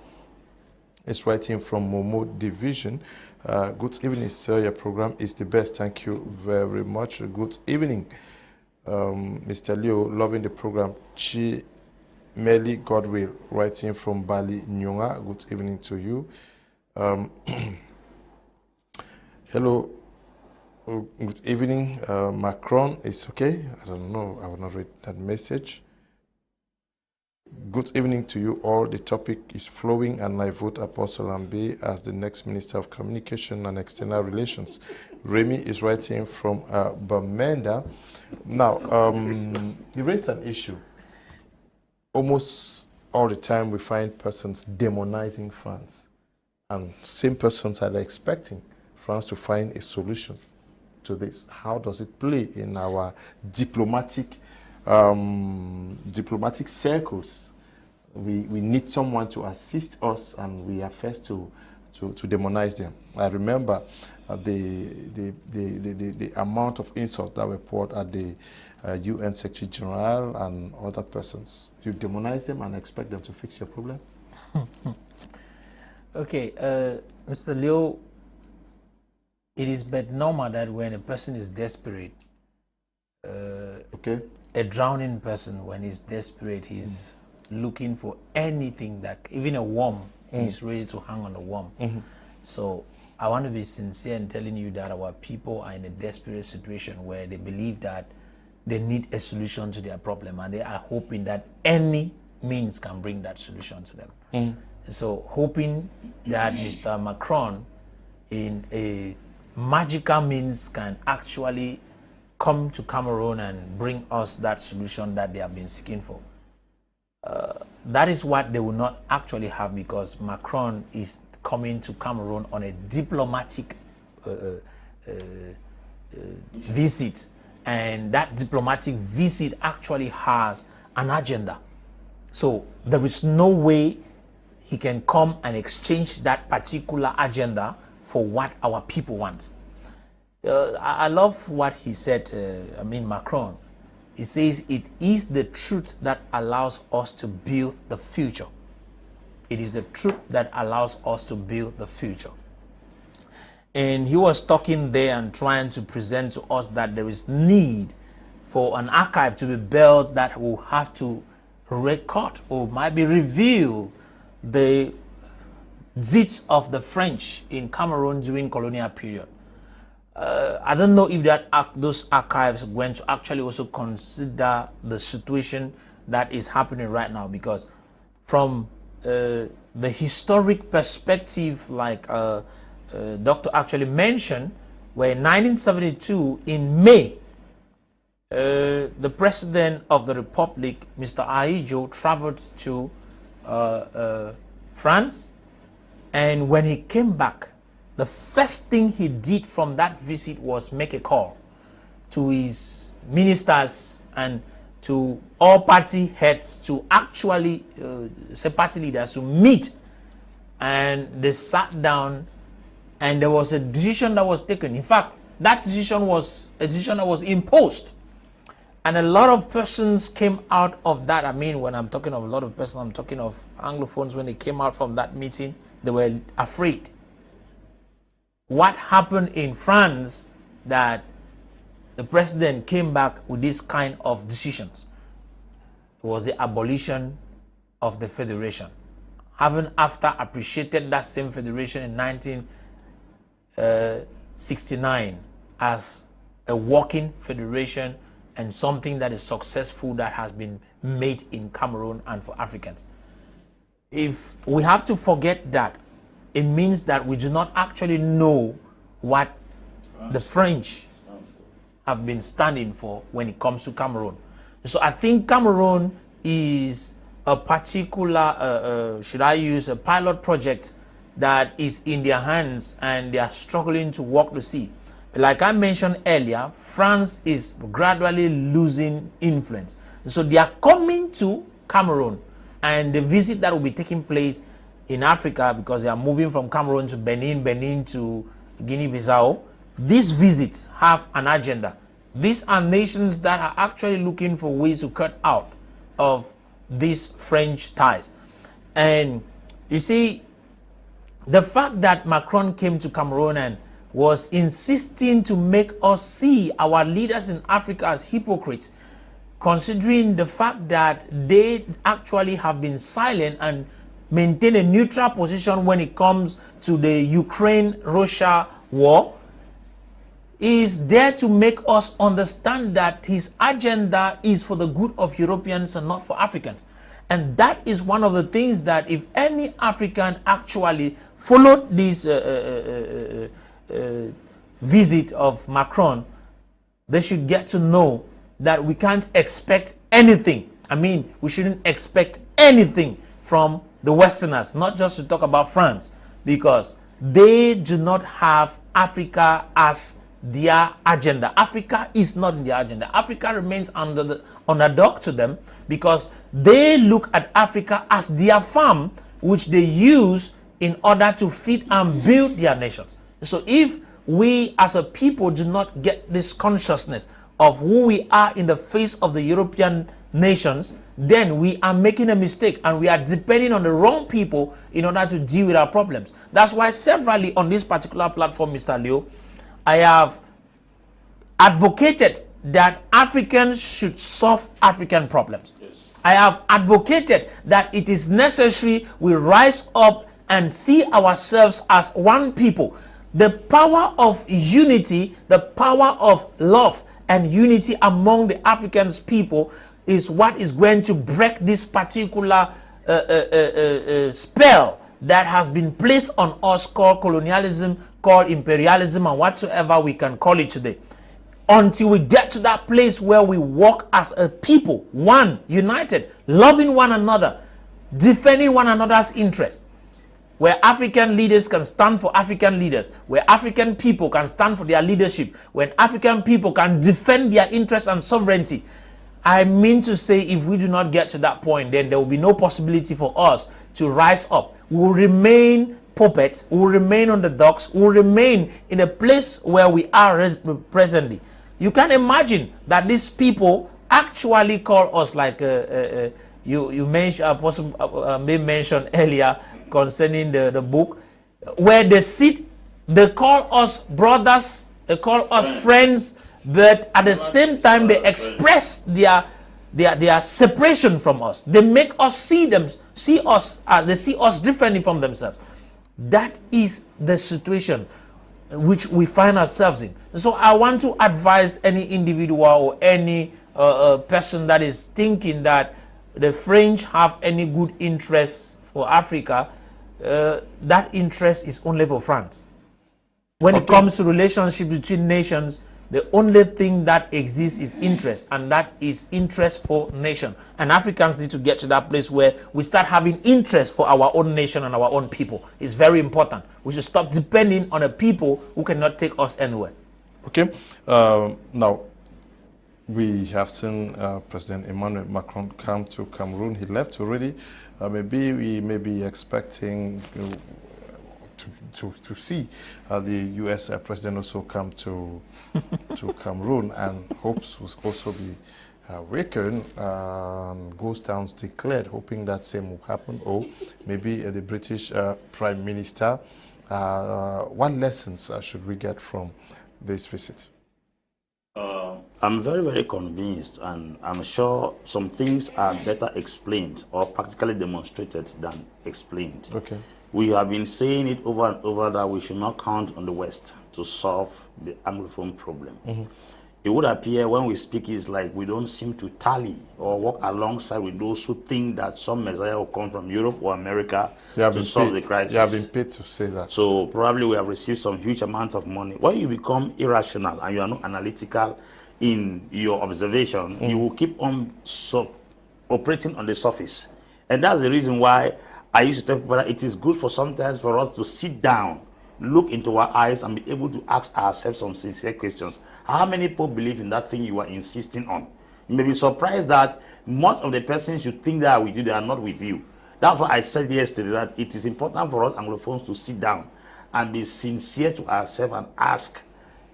is writing from Momo Division. Good evening, sir. Your program is the best. Thank you very much. Good evening, Mr. Leo. Loving the program. Chi Meli Godwill, writing from Bali, Nyonga. Good evening to you. Hello. Good evening. Macron is okay. I don't know. I will not read that message. Good evening to you all. The topic is flowing, and I vote Apostle Ambe as the next Minister of Communication and External Relations. Remy is writing from Bamenda. Now, you raised an issue. Almost all the time we find persons demonizing France, and same persons are expecting France to find a solution to this. How does it play in our diplomatic circles? We need someone to assist us, and we are first to demonize them. I remember the amount of insults that were poured at the UN Secretary General and other persons. You demonize them and expect them to fix your problem? Okay, Mr. Leo, it is but normal that when a person is desperate, a drowning person, when he's desperate, he's looking for anything that, even a worm, he's ready to hang on a worm. So I want to be sincere in telling you that our people are in a desperate situation where they believe that they need a solution to their problem, and they are hoping that any means can bring that solution to them. So hoping that Mr. Macron in a magical means can actually come to Cameroon and bring us that solution that they have been seeking for. That is what they will not actually have, because Macron is coming to Cameroon on a diplomatic visit, and that diplomatic visit actually has an agenda. So there is no way he can come and exchange that particular agenda for what our people want. I love what he said, Macron. He says it is the truth that allows us to build the future. It is the truth that allows us to build the future. And he was talking there and trying to present to us that there is need for an archive to be built that will have to record or maybe reveal the deeds of the French in Cameroon during colonial period. I don't know if those archives are going to actually also consider the situation that is happening right now, because from the historic perspective, like Doctor actually mentioned, where in 1972 in May, the President of the Republic, Mr. Ahidjo, traveled to France, and when he came back, the first thing he did from that visit was make a call to his ministers and to all party heads to actually say party leaders to meet, and they sat down, and there was a decision that was taken. In fact, that decision was a decision that was imposed, and a lot of persons came out of that. I mean, when I'm talking of a lot of persons, I'm talking of Anglophones. When they came out from that meeting, they were afraid. What happened in France that the president came back with this kind of decisions? It was the abolition of the federation. Having after appreciated that same federation in 1969 as a working federation and something that is successful that has been made in Cameroon and for Africans. If we have to forget that, it means that we do not actually know what the French have been standing for when it comes to Cameroon. So I think Cameroon is a particular, should I use a pilot project that is in their hands, and they are struggling to walk the sea. Like I mentioned earlier, France is gradually losing influence. So they are coming to Cameroon, and the visit that will be taking place in Africa, because they are moving from Cameroon to Benin to Guinea-Bissau. These visits have an agenda. These are nations that are actually looking for ways to cut out of these French ties. And you see, the fact that Macron came to Cameroon and was insisting to make us see our leaders in Africa as hypocrites, considering the fact that they actually have been silent and maintain a neutral position when it comes to the Ukraine-Russia war, is there to make us understand that his agenda is for the good of Europeans and not for Africans. And that is one of the things that if any African actually followed this visit of Macron, they should get to know that we can't expect anything. I mean, we shouldn't expect anything from the Westerners, not just to talk about France, because they do not have Africa as their agenda. Africa is not in their agenda. Africa remains under the underdog to them, because they look at Africa as their farm, which they use in order to feed and build their nations. So if we as a people do not get this consciousness of who we are in the face of the European nations, then we are making a mistake, and we are depending on the wrong people in order to deal with our problems. That's why severally on this particular platform, Mr. Leo, I have advocated that Africans should solve African problems. Yes. I have advocated that it is necessary we rise up and see ourselves as one people. The power of unity, the power of love and unity among the African people is what is going to break this particular spell that has been placed on us, called colonialism, called imperialism, and whatsoever we can call it today. Until we get to that place where we walk as a people, one, united, loving one another, defending one another's interests, where African leaders can stand for African leaders, where African people can stand for their leadership, when African people can defend their interests and sovereignty. I mean to say, if we do not get to that point, then there will be no possibility for us to rise up. We will remain puppets, we will remain on the docks, we will remain in a place where we are presently. You can imagine that these people actually call us, like you mentioned, Apostle Ambe mentioned earlier concerning the book, where they sit, they call us brothers, they call us friends, but at the same time they express their separation from us. They make us see us differently from themselves. That is the situation which we find ourselves in. So I want to advise any individual or any person that is thinking that the French have any good interests for Africa. That interest is only for France. When it comes to relationships between nations, the only thing that exists is interest, and that is interest for nation. And Africans need to get to that place where we start having interest for our own nation and our own people. It's very important. We should stop depending on a people who cannot take us anywhere. Okay. Now, we have seen President Emmanuel Macron come to Cameroon. He left already. Maybe we may be expecting to see the U.S. president also come to Cameroon, and hopes will also be awakened, ghost towns declared, hoping that same will happen. Or maybe the British Prime Minister. What lessons should we get from this visit? I'm very, very convinced, and I'm sure some things are better explained or practically demonstrated than explained. Okay. We have been saying it over and over that we should not count on the West to solve the Anglophone problem. Mm-hmm. It would appear when we speak it's like we don't seem to tally or work alongside with those who think that some Messiah will come from Europe or America to solve the crisis. You have been paid to say that. So probably we have received some huge amount of money. When you become irrational and you are not analytical in your observation, you will keep on operating on the surface. And that's the reason why I used to tell people that it is good for sometimes for us to sit down, look into our eyes, and be able to ask ourselves some sincere questions. How many people believe in that thing you are insisting on? You may be surprised that most of the persons you think they are with you, they are not with you. That's why I said yesterday that it is important for us Anglophones to sit down and be sincere to ourselves and ask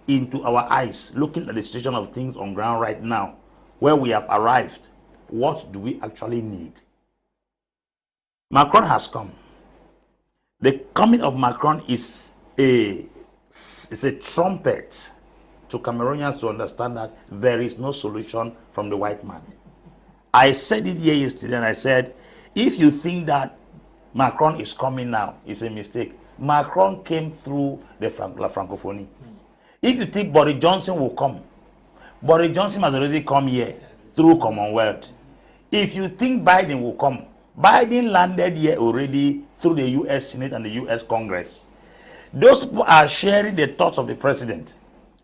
into our eyes, looking at the situation of things on ground right now, where we have arrived, what do we actually need? Macron has come. The coming of Macron is a trumpet to Cameroonians to understand that there is no solution from the white man. I said it here yesterday, and I said, if you think that Macron is coming now, it's a mistake. Macron came through the Francophonie. If you think Boris Johnson will come, Boris Johnson has already come here through Commonwealth. If you think Biden will come, Biden landed here already through the U.S. Senate and the U.S. Congress. Those people are sharing the thoughts of the president.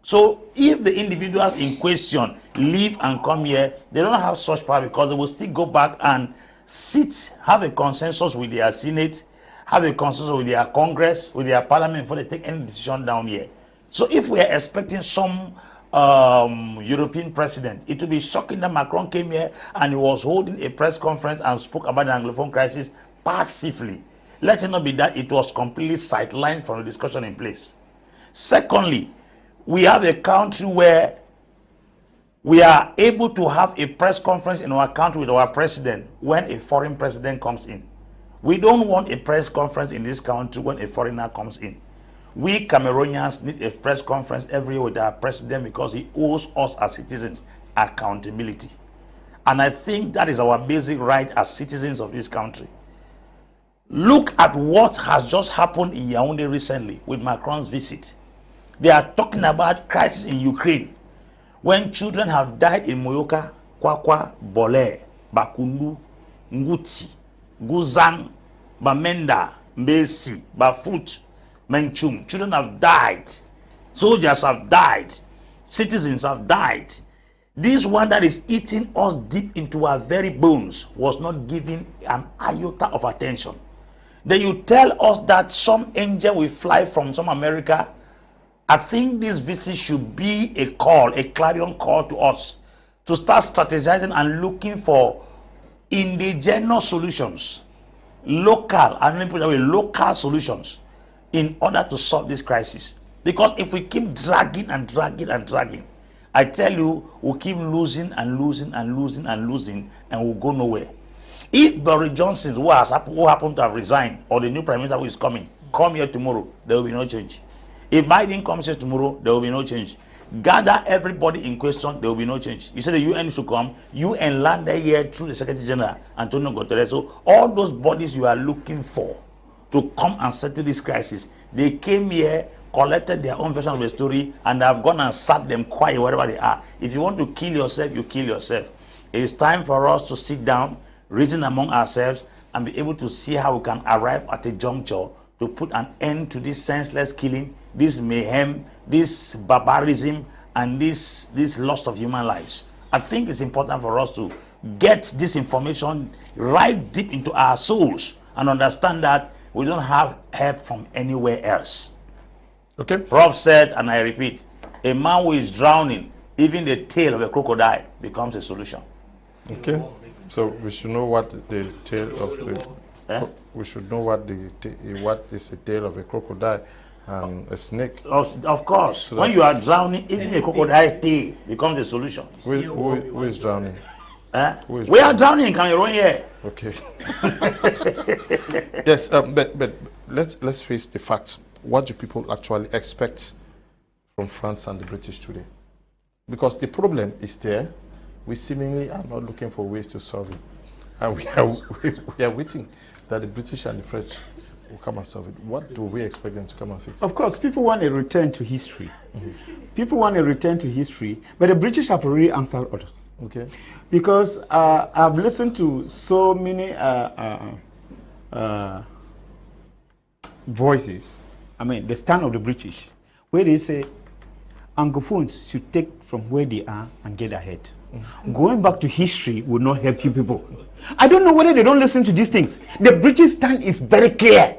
So if the individuals in question leave and come here, they don't have such power because they will still go back and sit, have a consensus with their Senate, have a consensus with their Congress, with their parliament before they take any decision down here. So if we are expecting some European president, it will be shocking that Macron came here and he was holding a press conference and spoke about the Anglophone crisis passively. Let it not be that it was completely sidelined from the discussion in place. Secondly, we have a country where we are able to have a press conference in our country with our president when a foreign president comes in. We don't want a press conference in this country when a foreigner comes in. We Cameroonians need a press conference every year with our president because he owes us as citizens accountability. And I think that is our basic right as citizens of this country. Look at what has just happened in Yaoundé recently with Macron's visit. They are talking about crisis in Ukraine. When children have died in Moyoka, Kwakwa, Bole, Bakundu, Nguti, Guzang, Bamenda, Mbesi, Bafut, Menchum. Children have died. Soldiers have died. Citizens have died. This one that is eating us deep into our very bones was not given an iota of attention. Then you tell us that some angel will fly from some America. I think this visit should be a call, a clarion call to us to start strategizing and looking for indigenous solutions, local, and let me put it that way, local solutions in order to solve this crisis. Because if we keep dragging and dragging and dragging, I tell you, we'll keep losing and losing and losing and losing, and we'll go nowhere. If Boris Johnson, who happened to have resigned, or the new prime minister who is coming, come here tomorrow, there will be no change. If Biden comes here tomorrow, there will be no change. Gather everybody in question, there will be no change. You said the UN should come, UN landed here through the Secretary General, Antonio Guterres. So all those bodies you are looking for to come and settle this crisis, they came here, collected their own version of the story, and have gone and sat them quiet wherever they are. If you want to kill yourself, you kill yourself. It is time for us to sit down, reason among ourselves, and be able to see how we can arrive at a juncture to put an end to this senseless killing, this mayhem, this barbarism, and this loss of human lives. I think it's important for us to get this information right deep into our souls and understand that we don't have help from anywhere else. Okay. Prof said, and I repeat, a man who is drowning, even the tail of a crocodile becomes a solution. Okay. So we should know what the tail of the we should know what is the tail of a crocodile and a snake. Of course. So when you are drowning, even a crocodile tail becomes a solution. Who is drowning? We are drowning in Cameroon here. Okay. Yes, but let's face the facts. What do people actually expect from France and the British today? Because the problem is there. We seemingly are not looking for ways to solve it. And we are waiting that the British and the French will come and solve it. What do we expect them to come and fix? Of course, people want a return to history. People want a return to history, but the British have already answered us. Okay. Because I've listened to so many voices, I mean, the stand of the British, where they say Anglophones should take from where they are and get ahead. Going back to history will not help you people. I don't know whether they don't listen to these things. The British stand is very clear.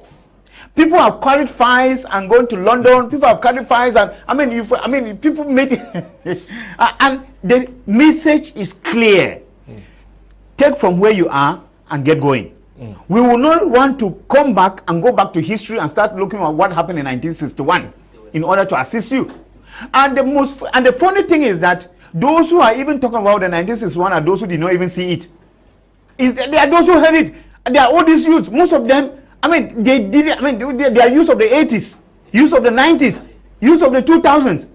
People have carried fines and gone to London. People have carried fines, and people make it. And the message is clear. Take from where you are and get going. We will not want to come back and go back to history and start looking at what happened in 1961 in order to assist you. And the funny thing is that those who are even talking about the 1961 are those who did not even see it. They are those who heard it. They are all these youths. Most of them, they did it. They are youths of the 80s, youths of the 90s, youths of the 2000s.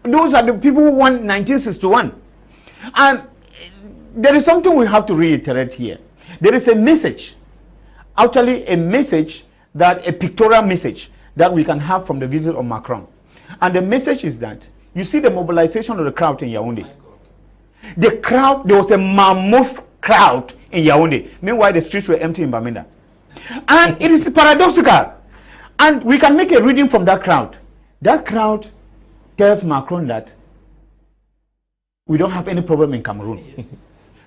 Those are the people who won 1961. And there is something we have to reiterate here. There is a message, actually a message, that a pictorial message that we can have from the visit of Macron. And the message is that you see the mobilization of the crowd in Yaoundé. The crowd, there was a mammoth crowd in Yaoundé. Meanwhile, the streets were empty in Bamenda. And it is paradoxical. And we can make a reading from that crowd. That crowd tells Macron that we don't have any problem in Cameroon. Yes.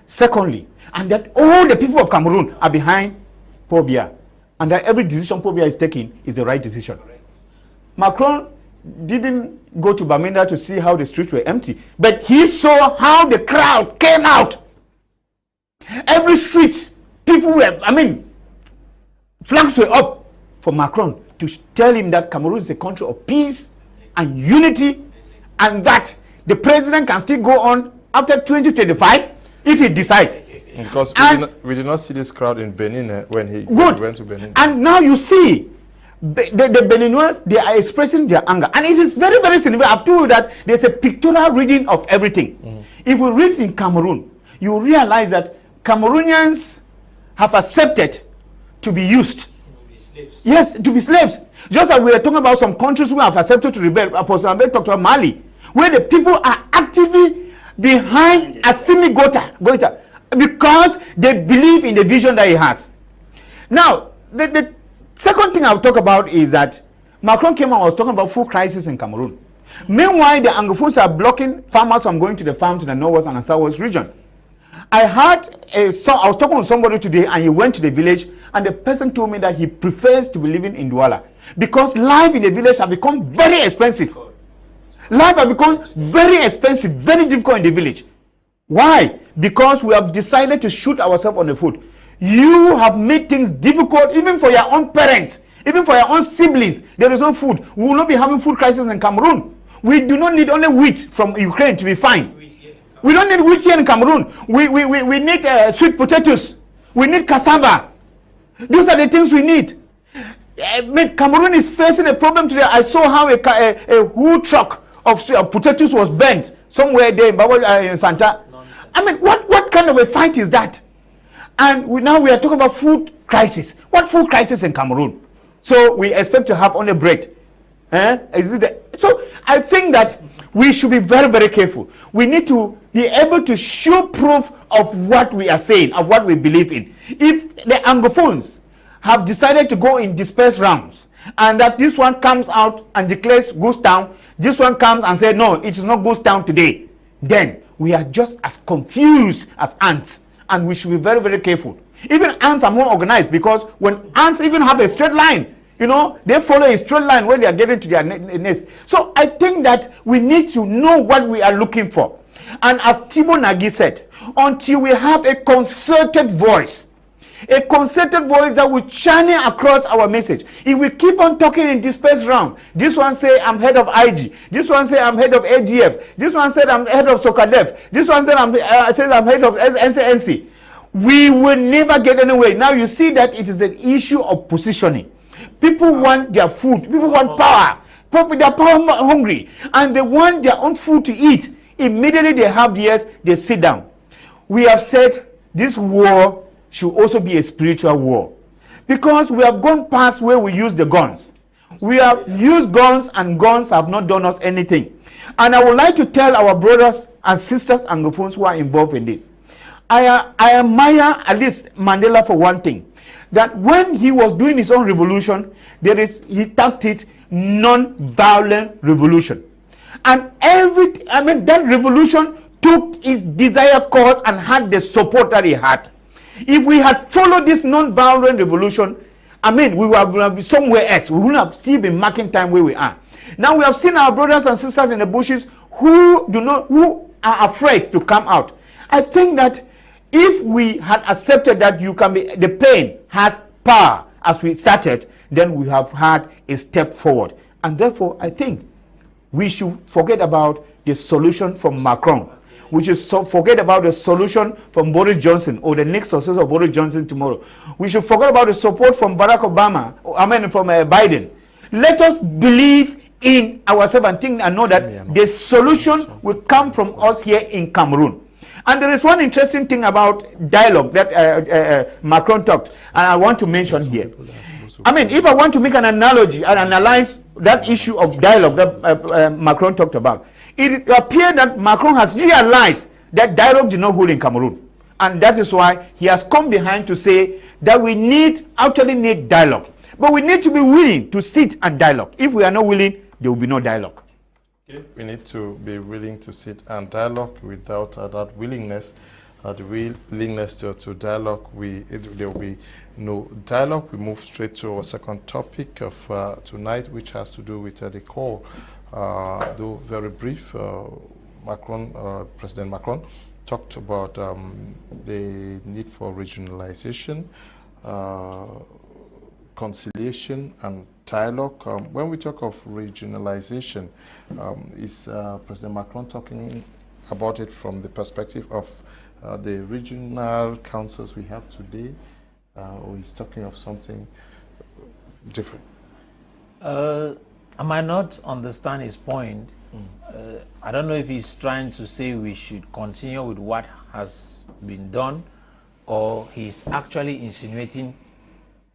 Secondly, and that all the people of Cameroon are behind Paul Biya. And that every decision Paul Biya is taking is the right decision. Macron didn't go to Bamenda to see how the streets were empty, but he saw how the crowd came out. Every street, people were, flags were up for Macron to tell him that Cameroon is a country of peace and unity, and that the president can still go on after 2025 if he decides. Because we did not see this crowd in Benin when he went to Benin. And now you see the Beninois, they are expressing their anger, and it is very, very significant. I've told you that there's a pictorial reading of everything. If we read in Cameroon, you realize that Cameroonians have accepted to be used slaves. Yes, to be slaves. Just as we are talking about some countries who have accepted to rebel. Apostle Ambe talked about Mali, where the people are actively behind Assimi Goita because they believe in the vision that he has. Now, the second thing I'll talk about is that Macron came out and was talking about food crisis in Cameroon. Meanwhile, the Anglophones are blocking farmers from going to the farm to the northwest and the southwest region. I was talking to somebody today, and he went to the village, and the person told me that he prefers to be living in Douala because life in the village has become very expensive. Life has become very expensive, very difficult in the village. Why? Because we have decided to shoot ourselves on the foot. You have made things difficult even for your own parents, even for your own siblings. There is no food. We will not be having food crisis in Cameroon. We do not need only wheat from Ukraine to be fine. We don't need wheat here in Cameroon. We need sweet potatoes. We need cassava. Those are the things we need. Cameroon is facing a problem today. I saw how a whole truck of potatoes was burnt somewhere there in Santa. I mean, what kind of a fight is that? And now we are talking about food crisis. What food crisis in Cameroon? So we expect to have only bread. So I think that we should be very, very careful. We need to be able to show proof of what we are saying, of what we believe in. If the Anglophones have decided to go in dispersed rounds, and that this one comes out and declares ghost town, this one comes and says, no, it is not ghost town today, then we are just as confused as ants, and we should be very, very careful. Even ants are more organized, because when ants even have a straight line, you know, they follow a straight line when they are getting to their nest. So I think that we need to know what we are looking for. And as Thibaut Nagy said, until we have a concerted voice that will channel across our message. If we keep on talking in dispersed round, this one say I'm head of IG, this one say I'm head of AGF, this one said I'm head of Sokadef, this one said I'm head of NCNC, we will never get anywhere. Now you see that it is an issue of positioning. People want their food, people want power, they are power hungry, and they want their own food to eat. Immediately they have theirs, they sit down. We have said this war should also be a spiritual war, because we have gone past where we use the guns. We have used guns, and guns have not done us anything. And I would like to tell our brothers and sisters Anglophones who are involved in this, I admire at least Mandela for one thing, that when he was doing his own revolution, he tagged it non-violent revolution. And that revolution took his desired cause and had the support that he had. If we had followed this non-violent revolution, we would have been somewhere else. We wouldn't have still been marking time where we are. Now we have seen our brothers and sisters in the bushes who are afraid to come out. I think that if we had accepted that the pain has power as we started, then we have had a step forward. And therefore, I think we should forget about the solution from Macron. We should forget about the solution from Boris Johnson or the next successor of Boris Johnson tomorrow. We should forget about the support from Barack Obama, from Biden. Let us believe in ourselves and think and know that the solution will come from us here in Cameroon. And there is one interesting thing about dialogue that Macron talked, and I want to mention here. If I want to make an analogy and analyze that issue of dialogue that Macron talked about, it appeared that Macron has realized that dialogue did not hold in Cameroon. And that is why he has come behind to say that we actually need dialogue. But we need to be willing to sit and dialogue. If we are not willing, there will be no dialogue. Okay. We need to be willing to sit and dialogue. Without that willingness, the willingness to dialogue, there will be no dialogue. We move straight to our second topic of tonight, which has to do with the core. Though very brief, President Macron talked about the need for regionalization, conciliation, and dialogue. When we talk of regionalization, is President Macron talking about it from the perspective of the regional councils we have today, or he's talking of something different? I might not understand his point. I don't know if he's trying to say we should continue with what has been done, or he's actually insinuating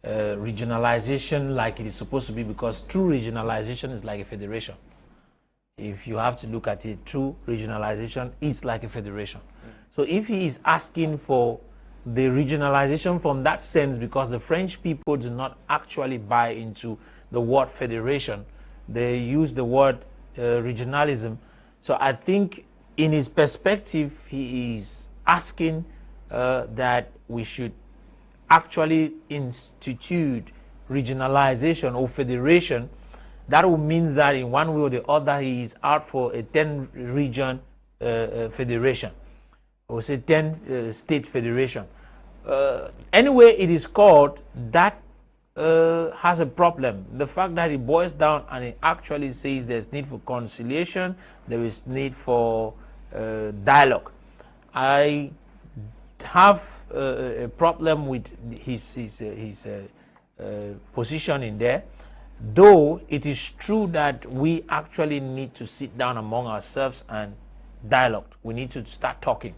regionalization like it is supposed to be, because true regionalization is like a federation. If you have to look at it, true regionalization is like a federation. So if he is asking for the regionalization from that sense, because the French people do not actually buy into the word federation, they use the word regionalism. So I think in his perspective, he is asking that we should actually institute regionalization or federation. That will mean that in one way or the other, he is out for a 10-region federation, or say 10-state federation. Anyway, it is called, that has a problem. The fact that it boils down and it actually says there's need for conciliation, there is need for dialogue. I have a problem with his position in there, though it is true that we actually need to sit down among ourselves and dialogue. We need to start talking.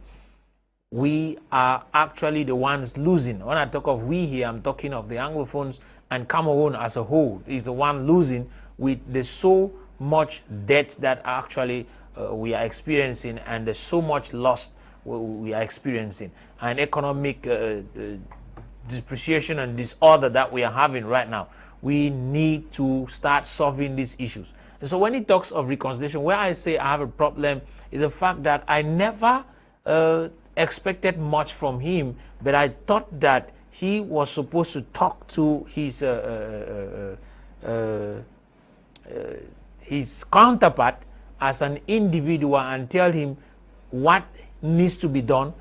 We are actually the ones losing. When I talk of we here, I'm talking of the Anglophones, and Cameroon as a whole is the one losing with the so much debt that actually we are experiencing, and there's so much loss we are experiencing, and economic depreciation and disorder that we are having right now. We need to start solving these issues. And so when he talks of reconciliation, where I say I have a problem is the fact that I never expected much from him, but I thought that he was supposed to talk to his counterpart as an individual and tell him what needs to be done,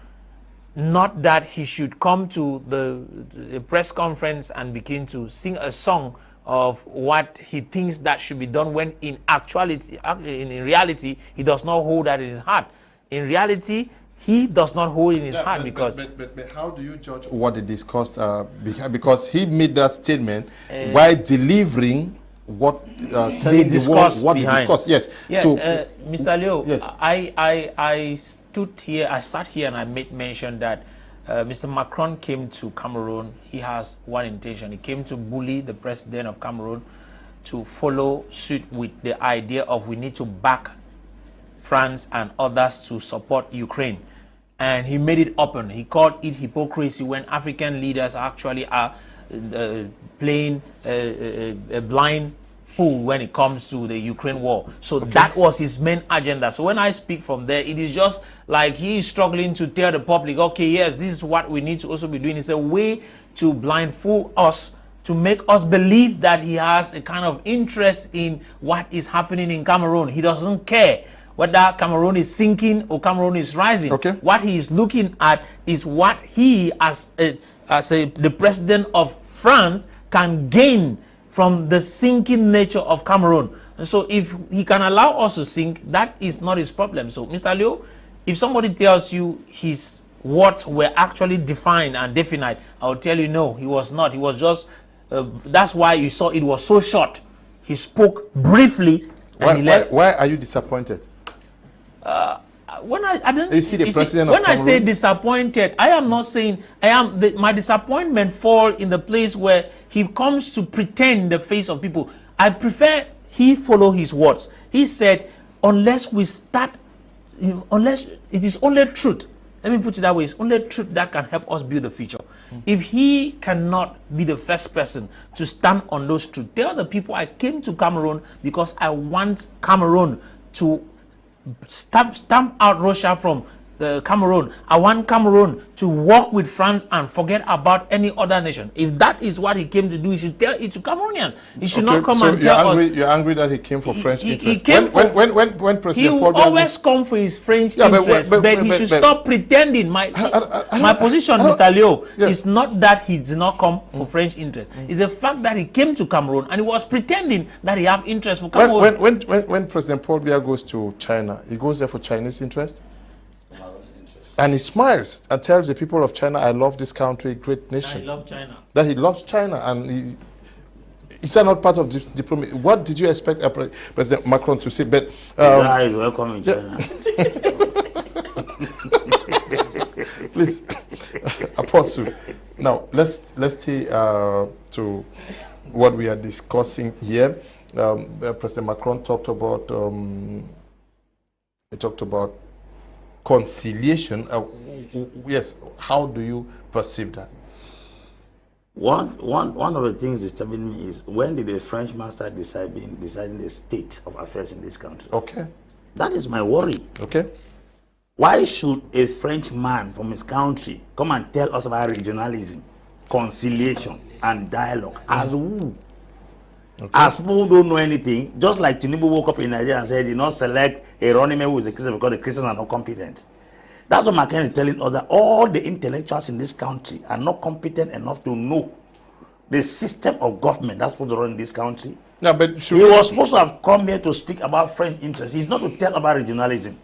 not that he should come to the press conference and begin to sing a song of what he thinks that should be done, when in actuality, in reality, he does not hold that in his heart. In reality, he does not hold in his heart, because... But how do you judge what they discussed? Because he made that statement while delivering what telling the world what they discussed. Yes. Yeah, so, Mr. Leo, yes. I sat here and I made mention that Mr. Macron came to Cameroon. He has one intention. He came to bully the president of Cameroon to follow suit with the idea of we need to back France and others to support Ukraine. And he made it open. He called it hypocrisy when African leaders actually are playing a blind fool when it comes to the Ukraine war. So that was his main agenda. So when I speak from there, it is just like he is struggling to tell the public, okay, yes, this is what we need to also be doing. It's a way to blindfold us, to make us believe that he has a kind of interest in what is happening in Cameroon. He doesn't care whether Cameroon is sinking or Cameroon is rising. Okay. What he is looking at is what he, as the president of France, can gain from the sinking nature of Cameroon. And so if he can allow us to sink, that is not his problem. So Mr. Leo, if somebody tells you his words were actually defined and definite, I will tell you no, he was not. He was just, that's why you saw it was so short. He spoke briefly and he left. Why are you disappointed? When I don't, you see the president when of I say Cameroon? disappointed, I am not saying I am. My disappointment fall in the place where he comes to pretend in the face of people. I prefer he follow his words. He said, unless we start, unless it is only truth. Let me put it that way. It's only truth that can help us build the future. If he cannot be the first person to stand on those truths, tell the people I came to Cameroon because I want Cameroon to stamp out Russia from Cameroon. I want Cameroon to work with France and forget about any other nation. If that is what he came to do, he should tell it to Cameroonians. He should not come and tell us. You're angry that he came for French interest. He When President will Paul always come for his French interest, but he should stop pretending. My position, Mr. Leo, is not that he did not come for French interest. It's the fact that he came to Cameroon and he was pretending that he have interest for Cameroon. When President Paul Biya goes to China, he goes there for Chinese interest? And he smiles and tells the people of China, I love this country, great nation. I love China. That he loves China. And is that not part of diplomacy? What did you expect President Macron to say? But is welcome in China. Please, Apostle, Now, let's stay to what we are discussing here. President Macron talked about conciliation. Yes, how do you perceive that? One of the things disturbing me is, when did the Frenchman start deciding the state of affairs in this country? Okay. That is my worry. Okay. Why should a Frenchman from his country come and tell us about regionalism, conciliation, and dialogue? As who? Okay. As people who don't know anything, just like Tinubu woke up in Nigeria and said, "Did not select a running mate who is a Christian because the Christians are not competent." That's what Macron is telling us, that all the intellectuals in this country are not competent enough to know the system of government that's supposed to run in this country. Yeah, but he was supposed to have come here to speak about French interests. He's not to tell about regionalism.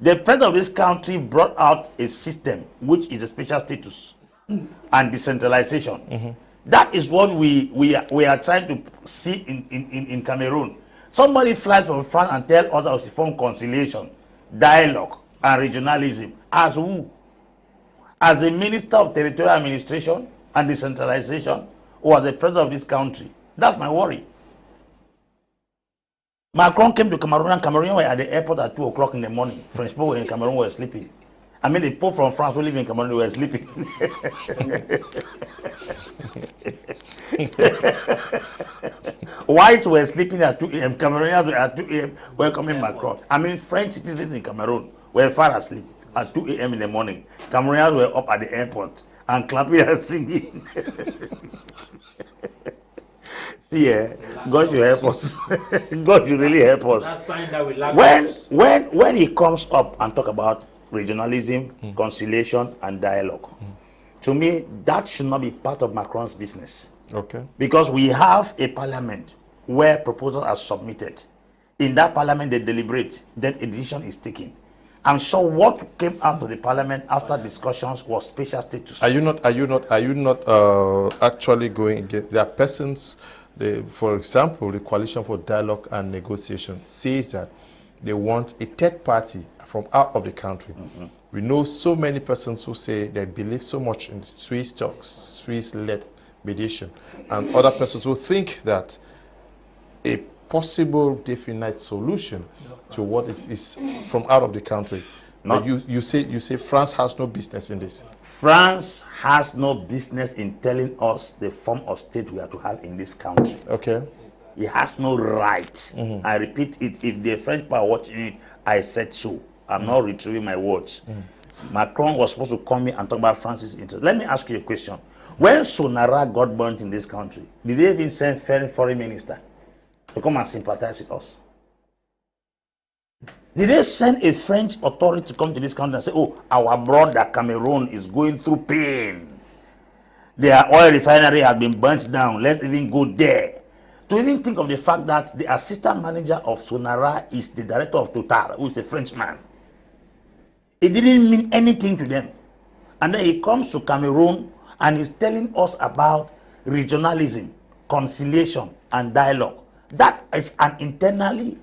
The president of this country brought out a system which is a special status and decentralization. That is what we are trying to see in Cameroon. Somebody flies from France and tell others to form conciliation, dialogue, and regionalism. As who? As a minister of territorial administration and decentralization, or as the president of this country? That's my worry. Macron came to Cameroon, and Cameroonians were at the airport at 2 o'clock in the morning. French people in Cameroon were sleeping. I mean, the people from France who live in Cameroon were sleeping. Whites were sleeping at 2 a.m. Cameroonians were at 2 a.m. welcoming Macron. I mean, French citizens in Cameroon were far asleep at 2 a.m. in the morning. Cameroonians were up at the airport and clapping and singing. See, God should help us. God should really help us. That sign that we lack. When he comes up and talk about regionalism, conciliation, and dialogue, to me, that should not be part of Macron's business. Okay. Because we have a parliament where proposals are submitted. In that parliament, they deliberate. Then a decision is taken. I'm sure what came out of the parliament after discussions was special status. Are you not actually going against? There are persons. For example, the Coalition for Dialogue and Negotiation says that they want a third party from out of the country. We know so many persons who say they believe so much in Swiss talks, Swiss-led mediation, and other persons who think that a possible definite solution to what is from out of the country. But you say France has no business in this. France has no business in telling us the form of state we are to have in this country. Okay. It has no right. I repeat it. If the French people are watching it, I said so. I'm not retrieving my words. Macron was supposed to come in and talk about France's interest. Let me ask you a question. When Sonara got burnt in this country, did they even send foreign minister to come and sympathize with us? Did they send a French authority to come to this country and say, "Oh, our brother Cameroon is going through pain. Their oil refinery has been burnt down. Let's even go there." To even think of the fact that the assistant manager of Sonara is the director of Total, who is a Frenchman. It didn't mean anything to them. And then he comes to Cameroon and is telling us about regionalism, conciliation, and dialogue. That is an internal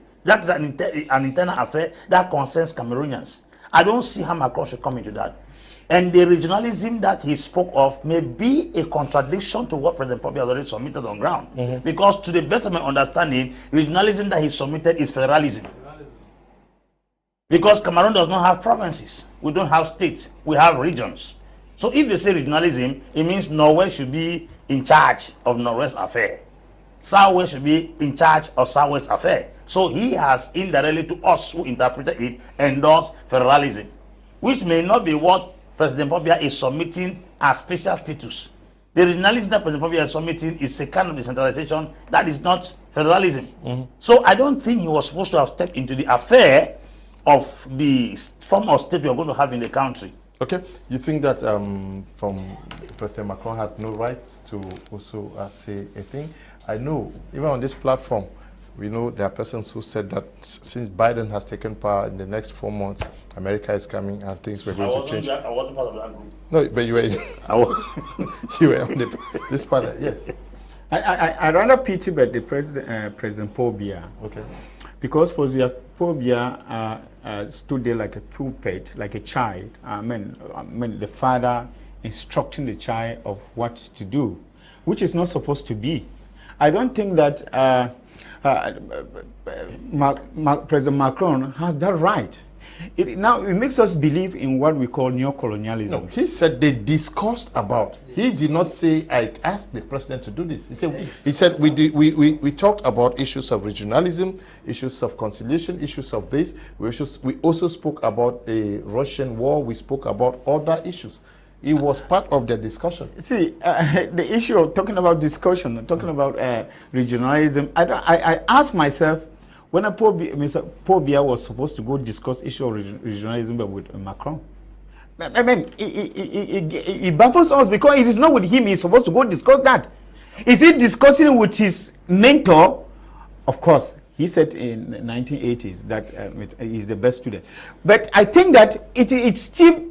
affair that concerns Cameroonians. I don't see how Macron should come into that. And the regionalism that he spoke of may be a contradiction to what President Prof has already submitted on ground. Because to the best of my understanding, regionalism that he submitted is federalism. Because Cameroon does not have provinces. We don't have states. We have regions. So if they say regionalism, it means Norway should be in charge of Northwest affair. Southwest should be in charge of Southwest affair. So he has indirectly, to us who interpreted it, endorsed federalism, which may not be what President Biya is submitting as special status. The regionalism that President Biya is submitting is a kind of decentralization that is not federalism. So I don't think he was supposed to have stepped into the affair of the form of state we are going to have in the country. Okay, you think that from President Macron had no right to also say a thing? I know, even on this platform, we know there are persons who said that since Biden has taken power in the next 4 months, America is coming and things were going to change. I wasn't part of that group. No, but you were, you were on this part, yes. I rather pity but the President Biya. Okay. Because President Biya stood there like a puppet, like a child. I mean, the father instructing the child of what to do, which is not supposed to be. I don't think that President Macron has that right. Now it makes us believe in what we call neocolonialism. No, he said they discussed about. He did not say I asked the president to do this. He said we talked about issues of regionalism, issues of conciliation, issues of this. We also spoke about the Russian war. We spoke about other issues. It was part of the discussion. See, the issue of talking about discussion, talking about regionalism, I asked myself, when Mr. Biya was supposed to go discuss issue of regionalism with Macron. I mean, it baffles us because it is not with him. He's supposed to go discuss that. Is he discussing with his mentor? Of course, he said in the 1980s that he's the best student. But I think that it still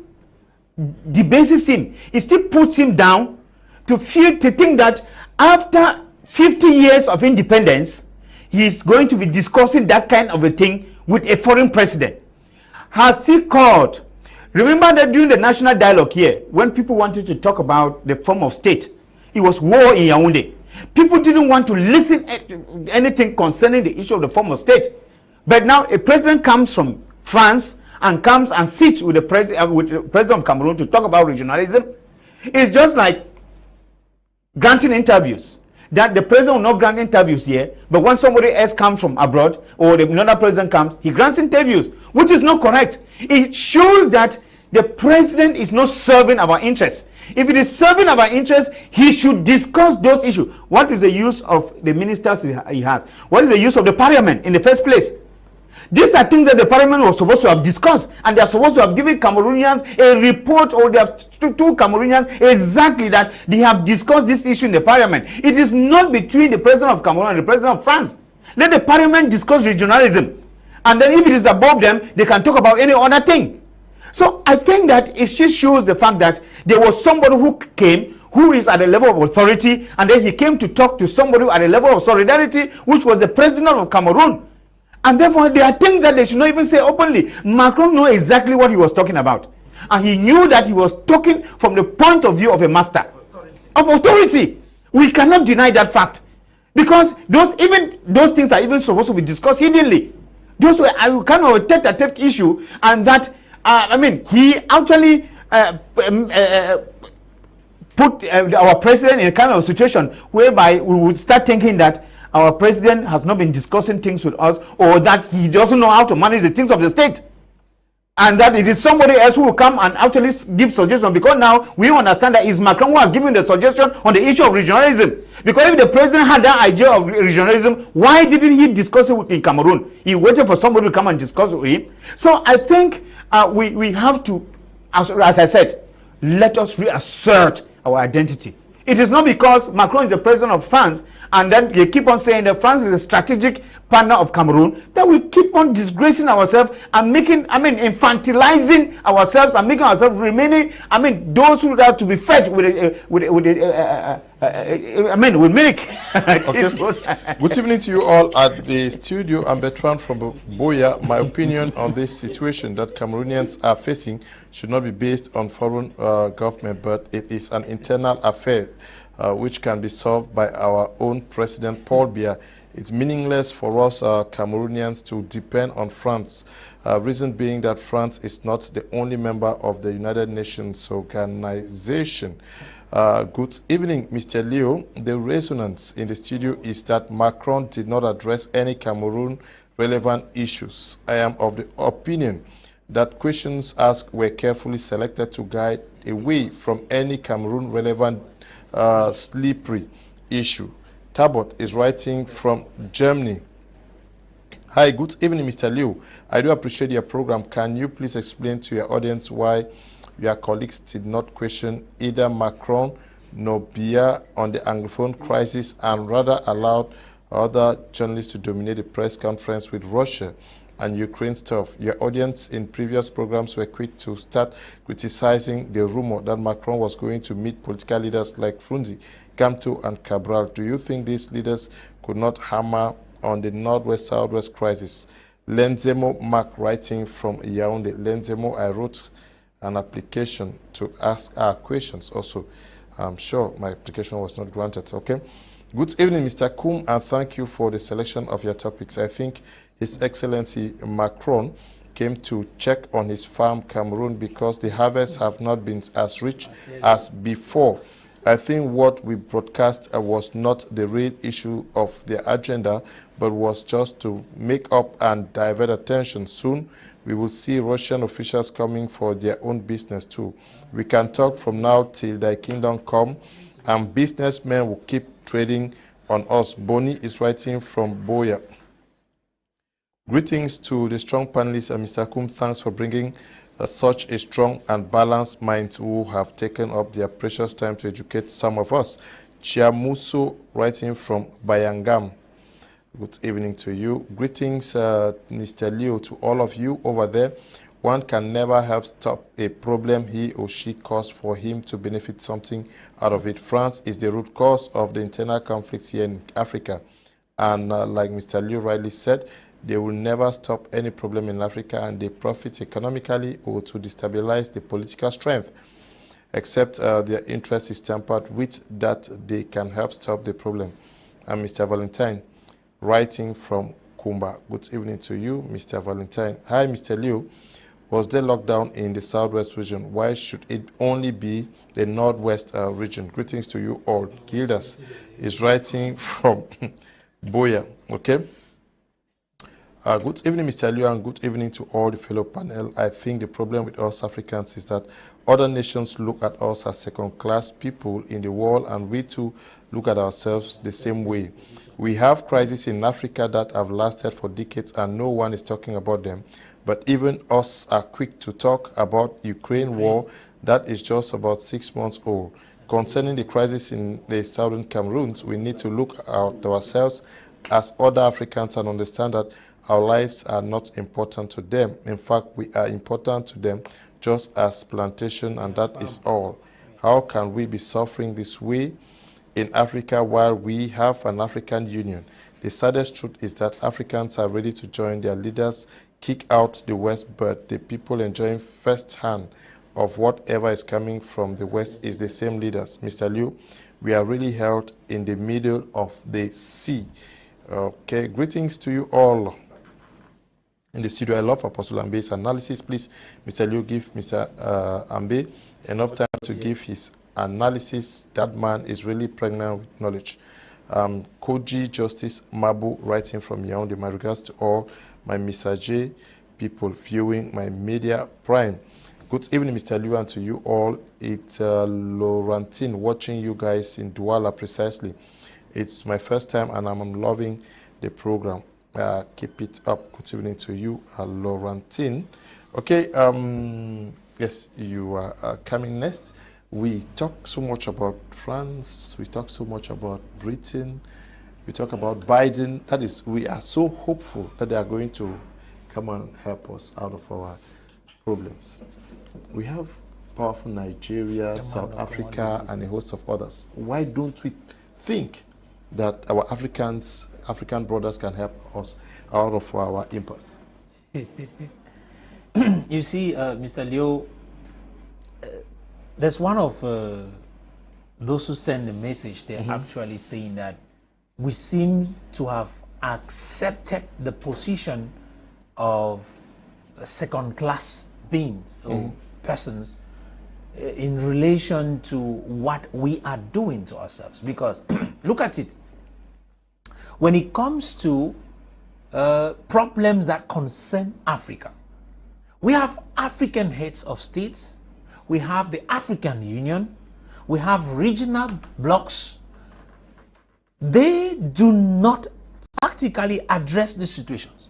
debases him. It still puts him down to think that after 50 years of independence, he's going to be discussing that kind of a thing with a foreign president. Has he called? Remember that during the national dialogue here, when people wanted to talk about the form of state, it was war in Yaoundé. People didn't want to listen to anything concerning the issue of the form of state. But now a president comes from France and comes and sits with the president of Cameroon to talk about regionalism. It's just like granting interviews. That the president will not grant interviews here, but when somebody else comes from abroad or another president comes, he grants interviews, which is not correct. It shows that the president is not serving our interests. If it is serving our interests, he should discuss those issues. What is the use of the ministers he has? What is the use of the parliament in the first place? These are things that the parliament was supposed to have discussed, and they are supposed to have given Cameroonians a report, or they have told Cameroonians exactly that they have discussed this issue in the parliament. It is not between the president of Cameroon and the president of France. Let the parliament discuss regionalism, and then if it is above them, they can talk about any other thing. So I think that it just shows the fact that there was somebody who came, who is at a level of authority, and then he came to talk to somebody at a level of solidarity, which was the president of Cameroon. And therefore, there are things that they should not even say openly. Macron knew exactly what he was talking about. And he knew that he was talking from the point of view of a master. Of authority. We cannot deny that fact. Because those things are even supposed to be discussed hiddenly. Those were kind of a tete-a-tete issue. And that, he actually put our president in a kind of situation whereby we would start thinking that our president has not been discussing things with us, or that he doesn't know how to manage the things of the state, and that it is somebody else who will come and actually give suggestions, because now we understand that it's Macron who has given the suggestion on the issue of regionalism. Because if the president had that idea of regionalism, why didn't he discuss it in Cameroon? He waited for somebody to come and discuss it with him. So I think we have to, as I said, let us reassert our identity. It is not because Macron is the president of France and then they keep on saying that France is a strategic partner of Cameroon, that we keep on disgracing ourselves and infantilizing ourselves and making ourselves remaining, those who are to be fed with milk. Okay. Good evening to you all at the studio. I'm Bertrand from Boya. My opinion on this situation that Cameroonians are facing should not be based on foreign government, but it is an internal affair which can be solved by our own President Paul Biya. It's meaningless for us Cameroonians to depend on France. Reason being that France is not the only member of the United Nations organization. Good evening, Mr. Leo. The resonance in the studio is that Macron did not address any Cameroon relevant issues. I am of the opinion that questions asked were carefully selected to guide away from any Cameroon relevant slippery issue. Tabot is writing from Germany. Hi, good evening, Mr. Liu. I do appreciate your program. Can you please explain to your audience why your colleagues did not question either Macron nor Biya on the Anglophone crisis and rather allowed other journalists to dominate the press conference with Russia and Ukraine stuff? Your audience in previous programs were quick to start criticizing the rumor that Macron was going to meet political leaders like Frunzi, Gamto, and Cabral. Do you think these leaders could not hammer on the Northwest-Southwest crisis? Lenzemo Mark writing from Yaoundé. Lenzemo, I wrote an application to ask our questions also. I'm sure my application was not granted. Okay. Good evening, Mr. Kum, and thank you for the selection of your topics. I think His Excellency Macron came to check on his farm, Cameroon, because the harvests have not been as rich as before. I think what we broadcast was not the real issue of the agenda, but was just to make up and divert attention. Soon, we will see Russian officials coming for their own business too. We can talk from now till thy kingdom come, and businessmen will keep trading on us. Boni is writing from Boya. Greetings to the strong panelists, and Mr. Kum, thanks for bringing such a strong and balanced mind who have taken up their precious time to educate some of us. Chiamuso writing from Bayangam. Good evening to you. Greetings, Mr. Leo, to all of you over there. One can never help stop a problem he or she caused for him to benefit something out of it. France is the root cause of the internal conflicts here in Africa. And like Mr. Leo rightly said, they will never stop any problem in Africa, and they profit economically or to destabilize the political strength, except their interest is tempered with that they can help stop the problem. And Mr. Valentine, writing from Kumba. Good evening to you, Mr. Valentine. Hi, Mr. Liu. Was there lockdown in the southwest region? Why should it only be the northwest region? Greetings to you all. Gildas is writing from Boya. Okay. Good evening, Mr. Liu, and good evening to all the fellow panel. I think the problem with us Africans is that other nations look at us as second-class people in the world, and we too look at ourselves the same way. We have crises in Africa that have lasted for decades, and no one is talking about them. But even us are quick to talk about Ukraine war that is just about 6 months old. Concerning the crisis in the southern Cameroon, we need to look at ourselves as other Africans and understand that our lives are not important to them. In fact, we are important to them just as plantation, and that is all. How can we be suffering this way in Africa while we have an African Union? The saddest truth is that Africans are ready to join their leaders, kick out the West, but the people enjoying first hand of whatever is coming from the West is the same leaders. Mr. Liu, we are really held in the middle of the sea. Okay, greetings to you all in the studio. I love Apostle Ambe's analysis. Please, Mr. Liu, give Mr. Ambe enough time to give his analysis. That man is really pregnant with knowledge. Koji Justice Mabu writing from Yaoundé. My regards to all my Messager people viewing my media prime. Good evening, Mr. Liu, and to you all. It's Laurentine watching you guys in Douala precisely. It's my first time, and I'm loving the program. Keep it up. Good evening to you, Laurentine. Okay, yes, you are coming next. We talk so much about France. We talk so much about Britain. We talk about Biden. That is, we are so hopeful that they are going to come and help us out of our problems. We have powerful Nigeria, South Africa, and a host of others. Why don't we think that our African brothers can help us out of our impasse? You see, Mr. Leo, there's one of those who send the message. They're actually saying that we seem to have accepted the position of second-class beings or persons in relation to what we are doing to ourselves. Because look at it. When it comes to problems that concern Africa, we have African heads of states, we have the African Union, we have regional blocs. They do not practically address these situations.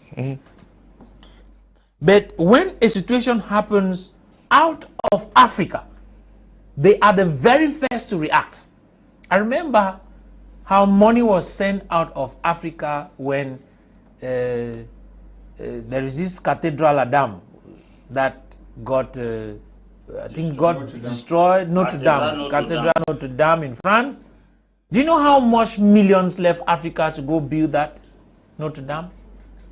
But when a situation happens out of Africa, they are the very first to react. I remember how money was sent out of Africa when there is this cathedral Adam that got, I think, got destroyed. Notre Dame, Cathedral Notre Dame in France. Do you know how much millions left Africa to go build that Notre Dame?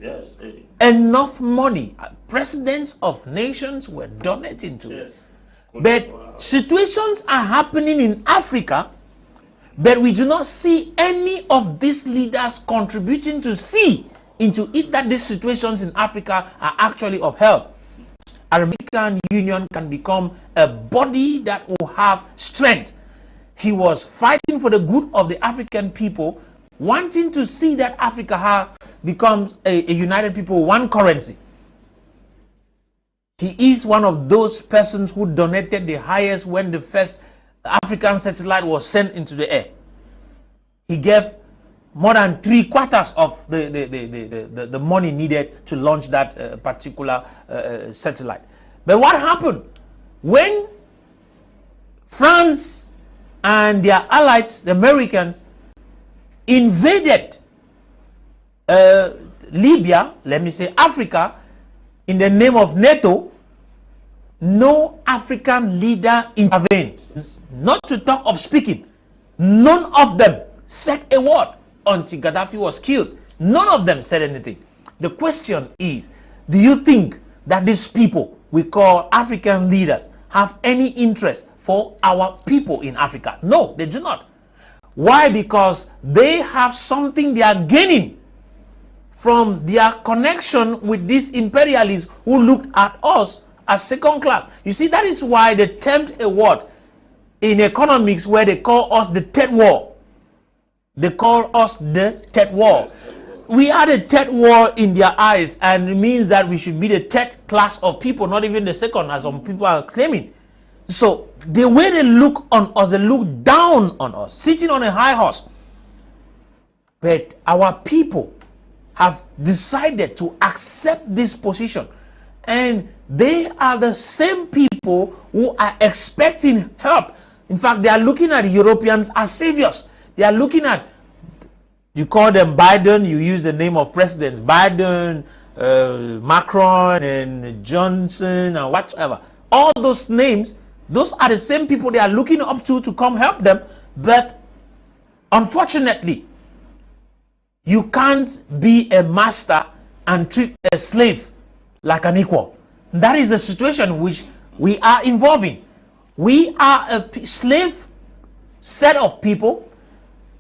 Yes. Enough money. Presidents of nations were donating to it. But situations are happening in Africa, but we do not see any of these leaders contributing to see into it that these situations in Africa are actually upheld. African Union can become a body that will have strength. He was fighting for the good of the African people, wanting to see that Africa becomes a united people, one currency. He is one of those persons who donated the highest when the first African satellite was sent into the air. He gave more than 3/4 of the money needed to launch that particular satellite. But what happened when France and their allies, the Americans, invaded Libya, let me say Africa, in the name of NATO? No African leader intervened. Not to talk of speaking. None of them said a word until Gaddafi was killed. None of them said anything. The question is, do you think that these people we call African leaders have any interest for our people in Africa? No, they do not. Why? Because they have something they are gaining from their connection with these imperialists who looked at us as second class. You see, that is why they tempt a word in economics where they call us the third world. They call us the third world. We are the third world in their eyes, and it means that we should be the third class of people, not even the second, as some people are claiming. So the way they look on us, they look down on us, sitting on a high horse. But our people have decided to accept this position, and they are the same people who are expecting help. In fact, they are looking at Europeans as saviors. They are looking at, you call them Biden, you use the name of presidents, Biden, Macron, and Johnson, and whatever. All those names, those are the same people they are looking up to come help them. But unfortunately, you can't be a master and treat a slave like an equal. That is the situation which we are involving. We are a slave set of people.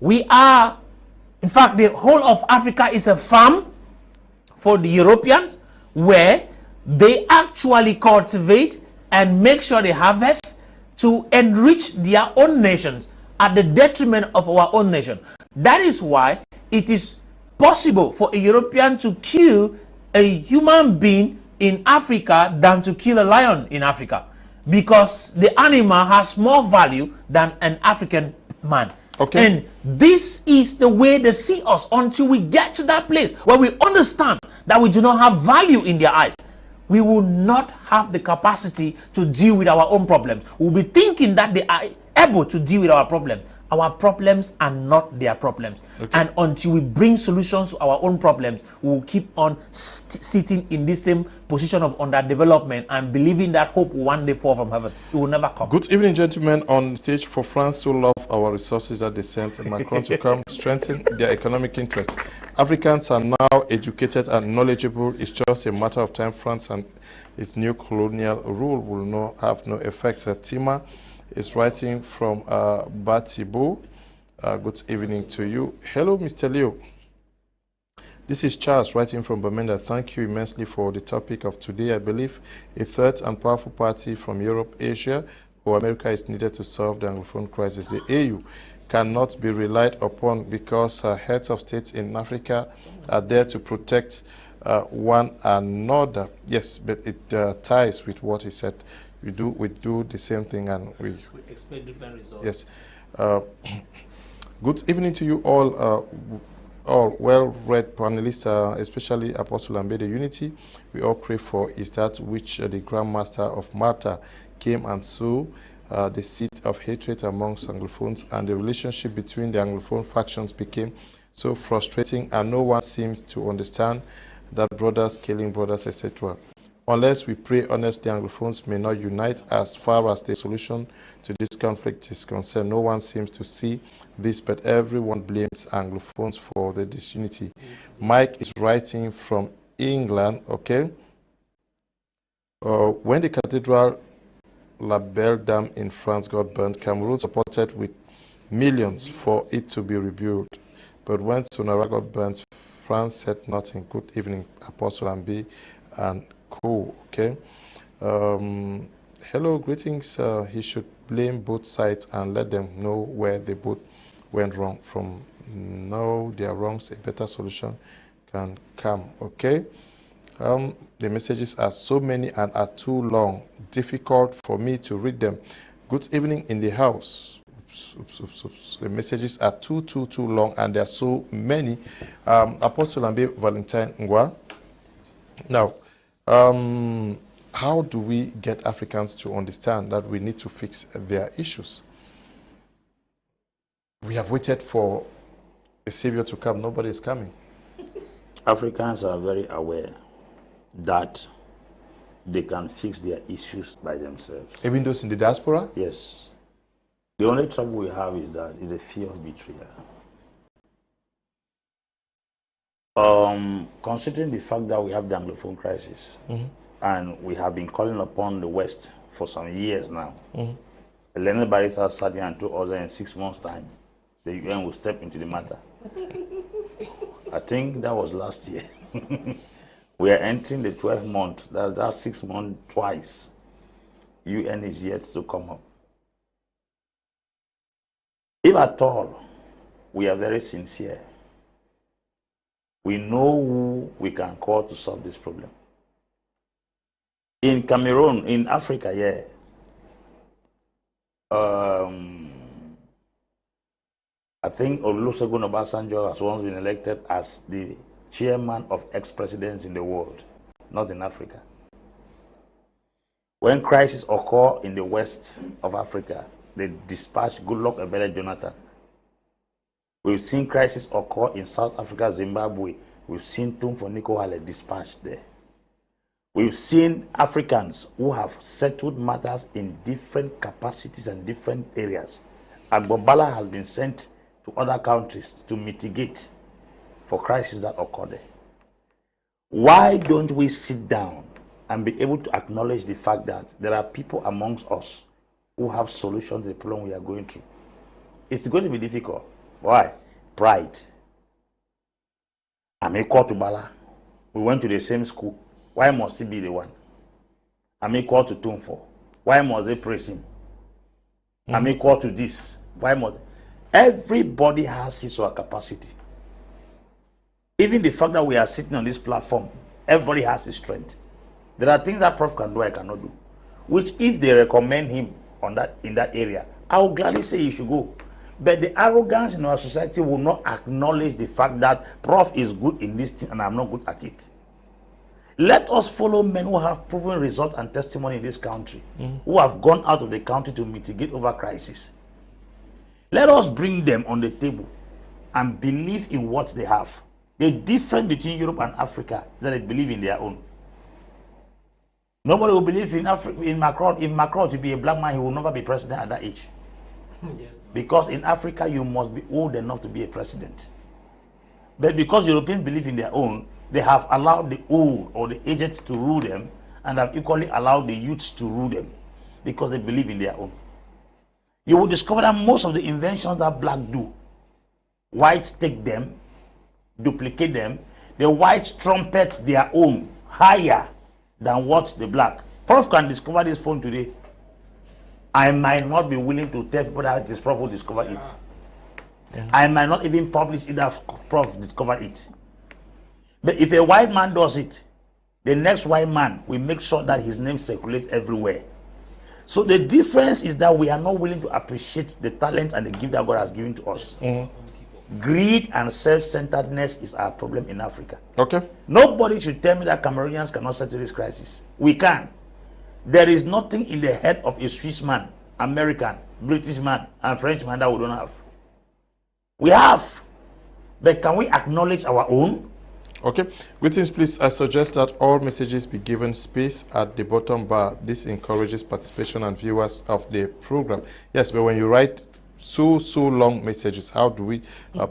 We are, in fact, the whole of Africa is a farm for the Europeans, where they actually cultivate and make sure they harvest to enrich their own nations at the detriment of our own nation. That is why it is possible for a European to kill a human being in Africa than to kill a lion in Africa, because the animal has more value than an African man. Okay. And this is the way they see us until we get to that place where we understand that we do not have value in their eyes. We will not have the capacity to deal with our own problems. We'll be thinking that they are able to deal with our problems. Our problems are not their problems. Okay. And until we bring solutions to our own problems, we will keep on sitting in this same position of underdevelopment and believing that hope will one day fall from heaven. It will never come. Good evening, gentlemen. On stage for France to love our resources that they sent Macron to come strengthen their economic interests. Africans are now educated and knowledgeable. It's just a matter of time. France and its new colonial rule will have no effect. Tima is writing from Batibo. Good evening to you. Hello, Mr. Leo. This is Charles writing from Bamenda. Thank you immensely for the topic of today. I believe a third and powerful party from Europe, Asia, or America is needed to solve the Anglophone crisis. The AU cannot be relied upon because heads of states in Africa are there to protect one another. Yes, but it ties with what he said. We do the same thing, and we expect different results. Yes. Good evening to you all well-read panelists, especially Apostle Ambe. The unity we all crave for is that which the Grand Master of Malta came and saw the seed of hatred amongst Anglophones, and the relationship between the Anglophone factions became so frustrating, and no one seems to understand that brothers killing brothers, etc. Unless we pray honestly, Anglophones may not unite as far as the solution to this conflict is concerned. No one seems to see this, but everyone blames Anglophones for the disunity. Mike is writing from England, okay? When the Cathedral La Belle Dame in France got burnt, Cameroon supported with millions for it to be rebuilt. But when Sonara got burnt, France said nothing. Good evening, Apostle Ambe and co. Okay. Hello, greetings. He should blame both sides and let them know where they both went wrong. From know their wrongs, a better solution can come. Okay. The messages are so many and are too long, difficult for me to read them. Good evening in the house. Oops. The messages are too long and there are so many. Apostle Ambe, Valentine, Ngwa. Now, how do we get Africans to understand that we need to fix their issues? We have waited for a savior to come. Nobody is coming. Africans are very aware that they can fix their issues by themselves. Even those in the diaspora? Yes. The only trouble we have is that is a fear of betrayal. Considering the fact that we have the Anglophone crisis, and we have been calling upon the West for some years now, Leonard Barrister sat here and told us that in 6 months' time, the UN will step into the matter. I think that was last year. We are entering the 12th month. That's 6 months twice. UN is yet to come up. If at all, we are very sincere. We know who we can call to solve this problem. In Cameroon, in Africa, yeah. I think Olusegun Obasanjo has once been elected as the chairman of ex-presidents in the world, not in Africa. When crises occur in the west of Africa, they dispatch Goodluck Ebele Jonathan. We've seen crises occur in South Africa, Zimbabwe. We've seen Tumfo Nikohale dispatched there. We've seen Africans who have settled matters in different capacities and different areas. Agbobala has been sent to other countries to mitigate for crises that occur there. Why don't we sit down and be able to acknowledge the fact that there are people amongst us who have solutions to the problem we are going through? It's going to be difficult. Why? Pride. I'm equal to Bala. We went to the same school. Why must he be the one? I'm equal to Tumfo. Why must they praise him? I'm equal to this. Why must... Everybody has his or her capacity. Even the fact that we are sitting on this platform, everybody has his strength. There are things that Prof can do, I cannot do. Which if they recommend him on that in that area, I will gladly say he should go. But the arrogance in our society will not acknowledge the fact that Prof is good in this thing and I'm not good at it. Let us follow men who have proven result and testimony in this country, who have gone out of the country to mitigate over crisis. Let us bring them on the table and believe in what they have. The difference between Europe and Africa is that they believe in their own. Nobody will believe in Macron. If Macron to be a black man, he will never be president at that age. Yes. Because in Africa, you must be old enough to be a president. But because Europeans believe in their own, they have allowed the old or the aged to rule them and have equally allowed the youths to rule them because they believe in their own. You will discover that most of the inventions that black do, whites take them, duplicate them, the whites trumpet their own higher than what the black. Prof can discover this phone today. I might not be willing to tell people that this Prof will discover it. I might not even publish it that Prof discovered it. But if a white man does it, the next white man will make sure that his name circulates everywhere. So the difference is that we are not willing to appreciate the talent and the gift that God has given to us. Greed and self-centeredness is our problem in Africa. Okay. Nobody should tell me that Cameroonians cannot settle this crisis. We can. There is nothing in the head of a Swiss man, American, British man, and French man that we don't have. We have. But can we acknowledge our own? Okay. Greetings, please. I suggest that all messages be given space at the bottom bar. This encourages participation and viewers of the program. Yes, but when you write so long messages, how do we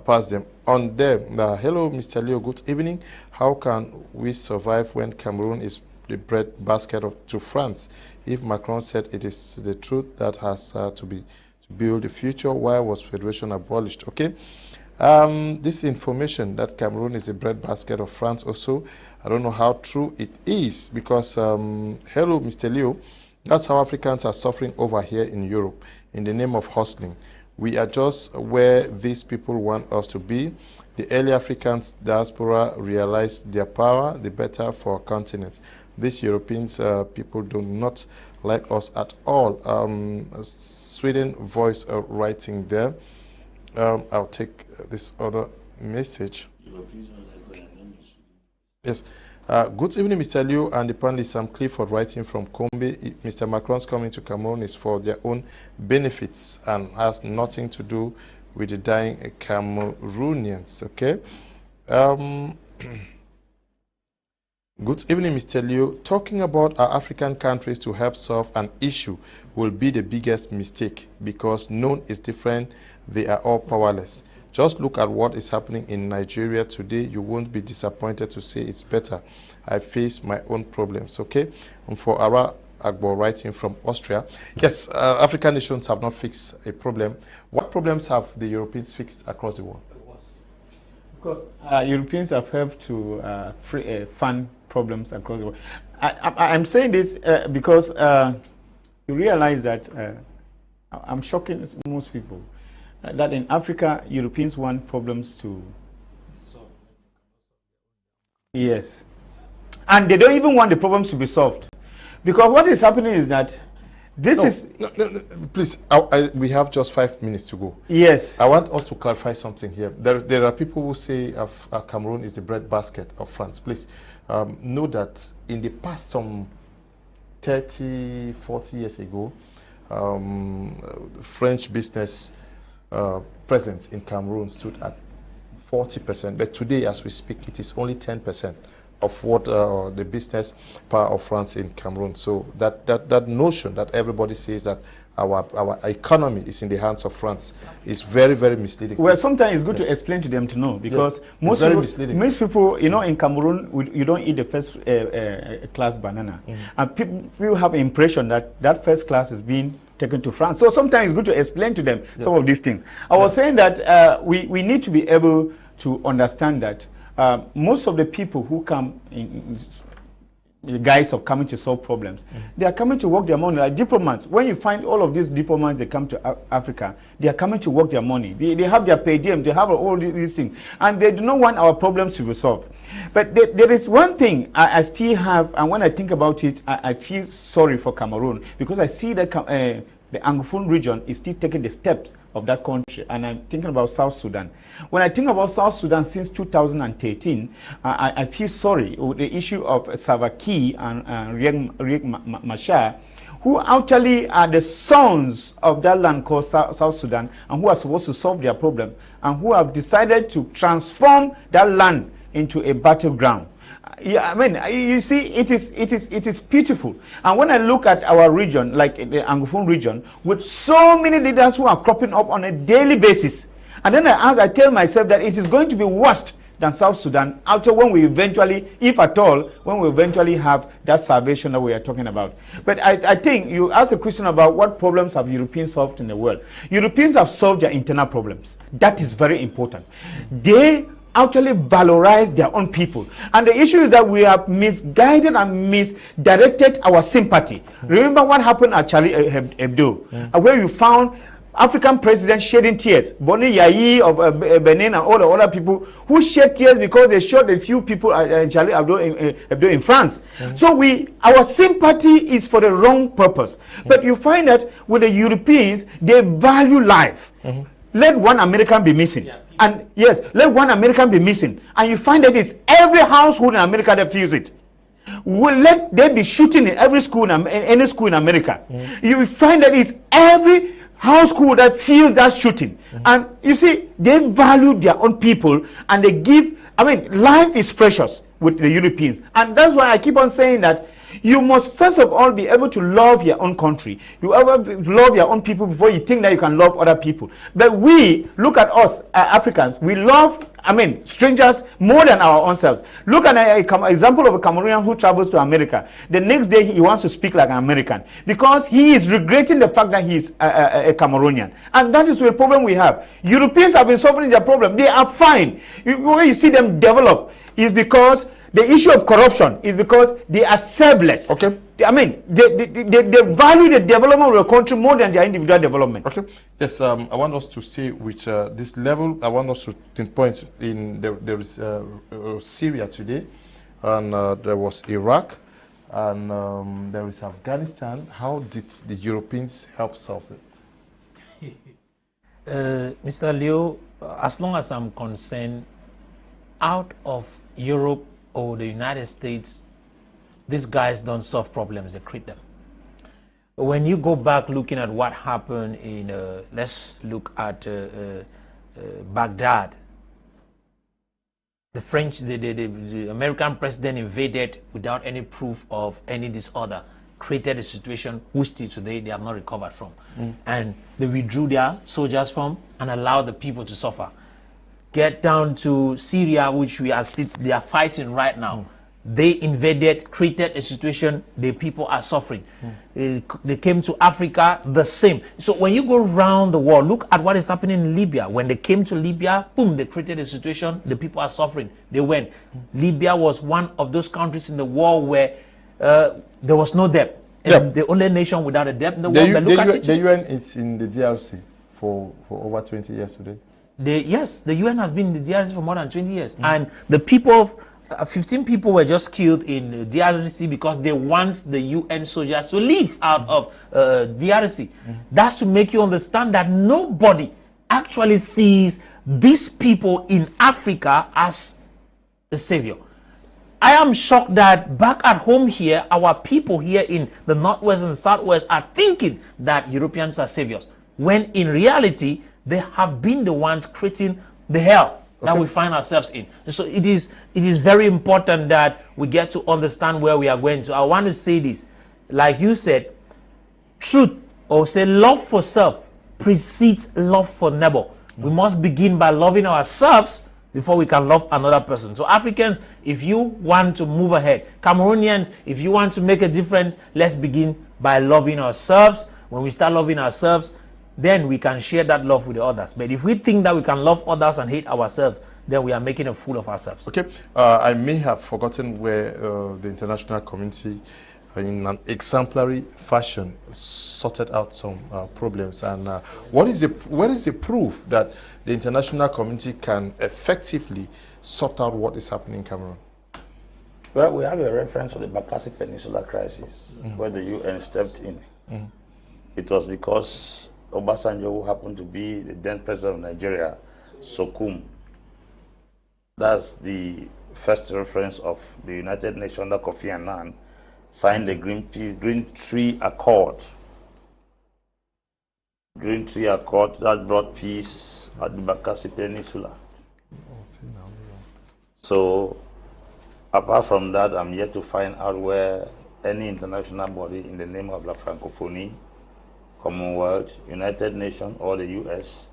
pass them on them? Hello, Mr. Leo. Good evening. How can we survive when Cameroon is the bread basket to France? If Macron said it is the truth that has to build the future, why was federation abolished? Okay. This information that Cameroon is a breadbasket of France also, I don't know how true it is, because, hello, Mr. Leo, that's how Africans are suffering over here in Europe in the name of hustling. We are just where these people want us to be. The early Africans diaspora realized their power, the better for our continent. These Europeans people do not like us at all. Sweden voice writing there. I'll take this other message. Yes. Good evening, Mr. Liu and the panelists. I'm Clifford writing from Kombe. Mr. Macron's coming to Cameroon is for their own benefits and has nothing to do with the dying Cameroonians. Okay. Good evening, Mr. Liu. Talking about our African countries to help solve an issue will be the biggest mistake, because none is different. They are all powerless. Just look at what is happening in Nigeria today. You won't be disappointed to say it's better. I face my own problems, okay? And for Ara Agbo writing from Austria, yes, African nations have not fixed a problem. What problems have the Europeans fixed across the world? Because Europeans have helped to fund problems across the world. I'm saying this because you realize that I'm shocking most people. That in Africa, Europeans want problems to solve. Yes. And they don't even want the problems to be solved. Because what is happening is that please, we have just 5 minutes to go. Yes. I want us to clarify something here. There are people who say Cameroon is the breadbasket of France. Please know that in the past, some 30, 40 years ago, French business presence in Cameroon stood at 40%, but today, as we speak, it is only 10% of what the business power of France in Cameroon. So that notion that everybody says that our economy is in the hands of France is very, very misleading. Well, sometimes it's good to explain to them to know, because most people, you know, in Cameroon, you don't eat the first class banana, and people have the impression that that first class is being taken to France. So sometimes it's good to explain to them some of these things. I was saying that we need to be able to understand that most of the people who come in the guise of coming to solve problems, they are coming to work their money like diplomats. When you find all of these diplomats, they come to Africa, they are coming to work their money. They have their per diem, they have all these things, and they do not want our problems to be solved. But there is one thing I still have, and when I think about it, I feel sorry for Cameroon, because I see that the Anglophone region is still taking the steps of that country, and I'm thinking about South Sudan. When I think about South Sudan since 2013, I feel sorry with the issue of Salva Kiir and Riek Machar, who actually are the sons of that land called South Sudan, and who are supposed to solve their problem, and who have decided to transform that land into a battleground. Yeah, I mean, you see, it is beautiful. And when I look at our region, like the Anglophone region, with so many leaders who are cropping up on a daily basis, and then I tell myself that it is going to be worse than South Sudan after when we eventually, if at all, when we eventually have that salvation that we are talking about. But I think you asked a question about what problems have Europeans solved in the world. Europeans have solved their internal problems. That is very important. They actually valorize their own people, and the issue is that we have misguided and misdirected our sympathy. Remember what happened at Charlie Hebdo, where you found African presidents shedding tears. Boni Yayi of Benin and all the other people who shed tears because they shot a few people at Charlie Hebdo in France. So our sympathy is for the wrong purpose. But you find that with the Europeans, they value life. Let one American be missing. And yes, let one American be missing. And you find that it's every household in America that feels it. Let there be shooting in every school, in any school in America. You find that it's every household that feels that shooting. And you see, they value their own people, and they give I mean, life is precious with the Europeans. And that's why I keep on saying that you must first of all be able to love your own country. You ever love your own people before you think that you can love other people. But we, look at us Africans, we love, I mean, strangers more than our own selves. Look at an example of a Cameroonian who travels to America. The next day he wants to speak like an American because he is regretting the fact that he is a Cameroonian. And that is the problem we have. Europeans have been solving their problem. They are fine. When you see them develop is because the issue of corruption is because they are selfless. Okay. I mean, they value the development of the country more than their individual development. Okay. Yes, I want us to stay with this level. I want us to pinpoint in there is Syria today, and there was Iraq, and there is Afghanistan. How did the Europeans help solve it? Mr. Leo, as long as I'm concerned, out of Europe or the United States, these guys don't solve problems, they create them. When you go back looking at what happened in, let's look at Baghdad. The American president invaded without any proof of any disorder, created a situation which till today they have not recovered from. And they withdrew their soldiers from and allowed the people to suffer. Get down to Syria, which they are fighting right now. They invaded, created a situation, the people are suffering. They came to Africa, the same. So when you go around the world, look at what is happening in Libya. When they came to Libya, boom, they created a situation, the people are suffering. They went. Libya was one of those countries in the world where there was no debt. And the only nation without a debt in the world. But look at it. The UN is in the DRC for over 20 years today. Yes, the UN has been in the DRC for more than 20 years. And the people, 15 people were just killed in DRC because they want the UN soldiers to leave out of DRC. That's to make you understand that nobody actually sees these people in Africa as the savior. I am shocked that back at home here, our people here in the Northwest and Southwest are thinking that Europeans are saviors, when in reality, they have been the ones creating the hell that we find ourselves in. And so it is very important that we get to understand where we are going to. I want to say this, like you said, truth, or say love for self precedes love for neighbor. We must begin by loving ourselves before we can love another person. So Africans, if you want to move ahead, Cameroonians, if you want to make a difference, let's begin by loving ourselves. When we start loving ourselves, then we can share that love with the others. But if we think that we can love others and hate ourselves, then we are making a fool of ourselves. Okay, I may have forgotten where the international community, in an exemplary fashion, sorted out some problems. And what is the proof that the international community can effectively sort out what is happening in Cameroon? Well, we have a reference of the Bakassi Peninsula crisis, where the UN stepped in. It was because Obasanjo, who happened to be the then president of Nigeria, Sokum. That's the first reference of the United Nations under Kofi Annan, signed the Green Tree Accord. Green Tree Accord that brought peace at the Bakassi Peninsula. So, apart from that, I'm yet to find out where any international body in the name of La Francophonie, Commonwealth, United Nations, or the US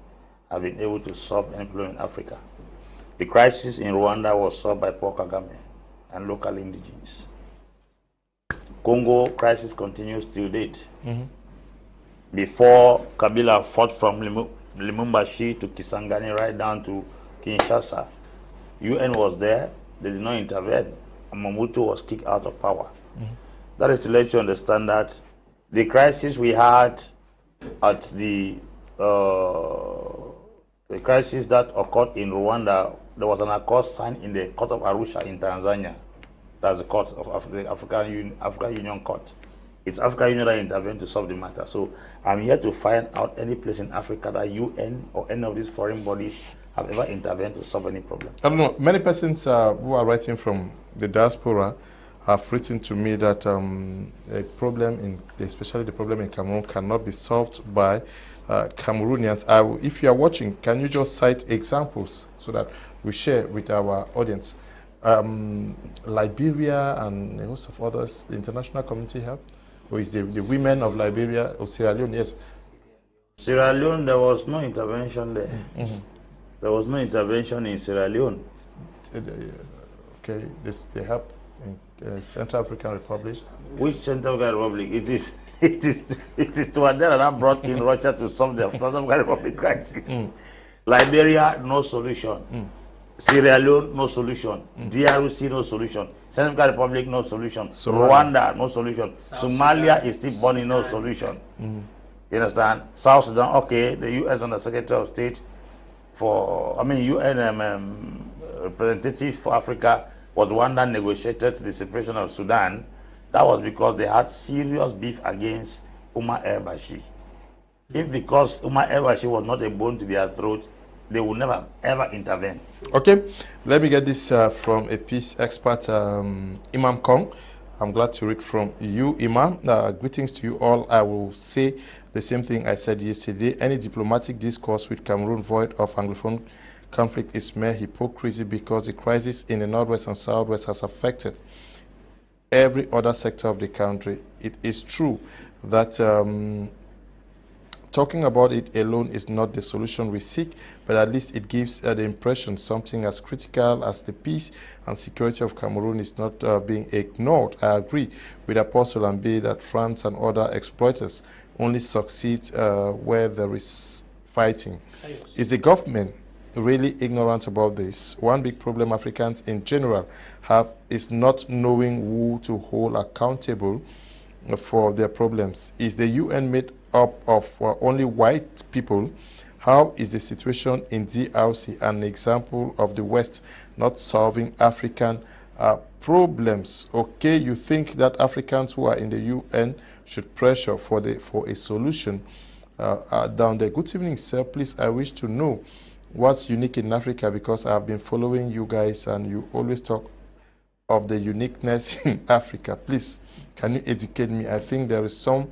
have been able to solve any problem in Africa. The crisis in Rwanda was solved by Paul Kagame and local indigenes. Congo crisis continues till date. Before Kabila fought from Lumumbashi to Kisangani right down to Kinshasa, UN was there, they did not intervene, and Mobutu was kicked out of power. That is to let you understand that the crisis we had at the crisis that occurred in Rwanda, there was an accord signed in the Court of Arusha in Tanzania. That's the Court of the African Union Court. It's African Union that intervened to solve the matter. So I'm here to find out any place in Africa that UN or any of these foreign bodies have ever intervened to solve any problem. I don't know. Many persons who are writing from the diaspora have written to me that a problem especially the problem in Cameroon, cannot be solved by Cameroonians. If you are watching, can you just cite examples so that we share with our audience. Liberia and a host of others, the international community help? Or is the women of Liberia or Sierra Leone? Yes. Sierra Leone, there was no intervention there. There was no intervention in Sierra Leone. Okay, they help in Central African Republic. Which Central African Republic? It is Tuadera that brought in Russia to solve the Central African Republic crisis. Liberia, no solution. Sierra Leone, no solution. DRC, no solution. Central African Republic, no solution. Rwanda, no solution. Somalia is still burning, no solution. You understand? South Sudan, okay, the U.S. Under Secretary of State UN representative for Africa was the one that negotiated the separation of Sudan. That was because they had serious beef against Umar el-Bashir. If because Umar el-Bashir was not a bone to their throat, they would never ever intervene. Okay, let me get this from a peace expert, Imam Kong. I'm glad to read from you, Imam. Greetings to you all. I will say the same thing I said yesterday. Any diplomatic discourse with Cameroon void of Anglophone conflict is mere hypocrisy, because the crisis in the Northwest and Southwest has affected every other sector of the country. It is true that talking about it alone is not the solution we seek, but at least it gives the impression something as critical as the peace and security of Cameroon is not being ignored. I agree with Apostle Ambe that France and other exploiters only succeed where there is fighting. Is the government really ignorant about this? One big problem Africans in general have is not knowing who to hold accountable for their problems. Is the UN made up of only white people? How is the situation in DRC an example of the West not solving African problems? Okay, you think that Africans who are in the UN should pressure for a solution down there. Good evening, sir. Please, I wish to know what's unique in Africa, because I have been following you guys and you always talk of the uniqueness in Africa. Please, can you educate me? I think there is some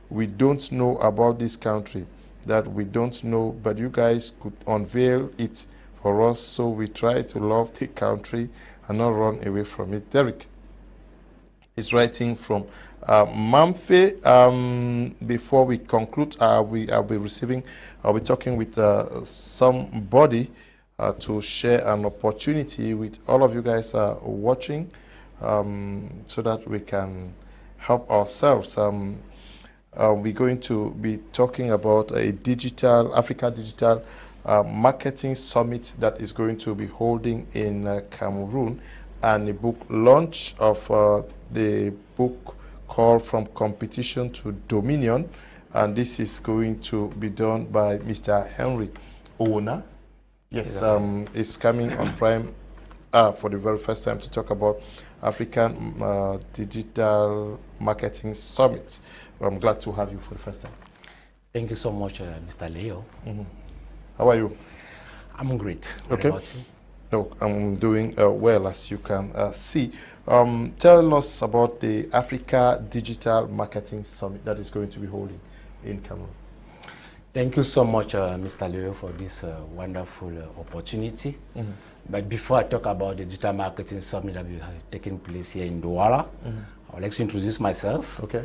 we don't know about this country that we don't know, but you guys could unveil it for us, so we try to love the country and not run away from it. Derek is writing from Mamfe. Before we conclude, I'll be talking with somebody to share an opportunity with all of you guys watching, so that we can help ourselves. We're going to be talking about a Africa Digital Marketing Summit that is going to be holding in Cameroon, and a book launch of the book called From Competition to Dominion, and this is going to be done by Mr. Henry Owona. Yes, it's coming on Prime for the very first time to talk about African Digital Marketing Summit. I'm glad to have you for the first time. Thank you so much, Mr. Leo. How are you? I'm great. Okay. What about you? No, I'm doing well, as you can see. Tell us about the Africa Digital Marketing Summit that is going to be holding in Cameroon. Thank you so much, Mr. Leo, for this wonderful opportunity. But before I talk about the Digital Marketing Summit that will be taking place here in Douala, I would like to introduce myself. Okay.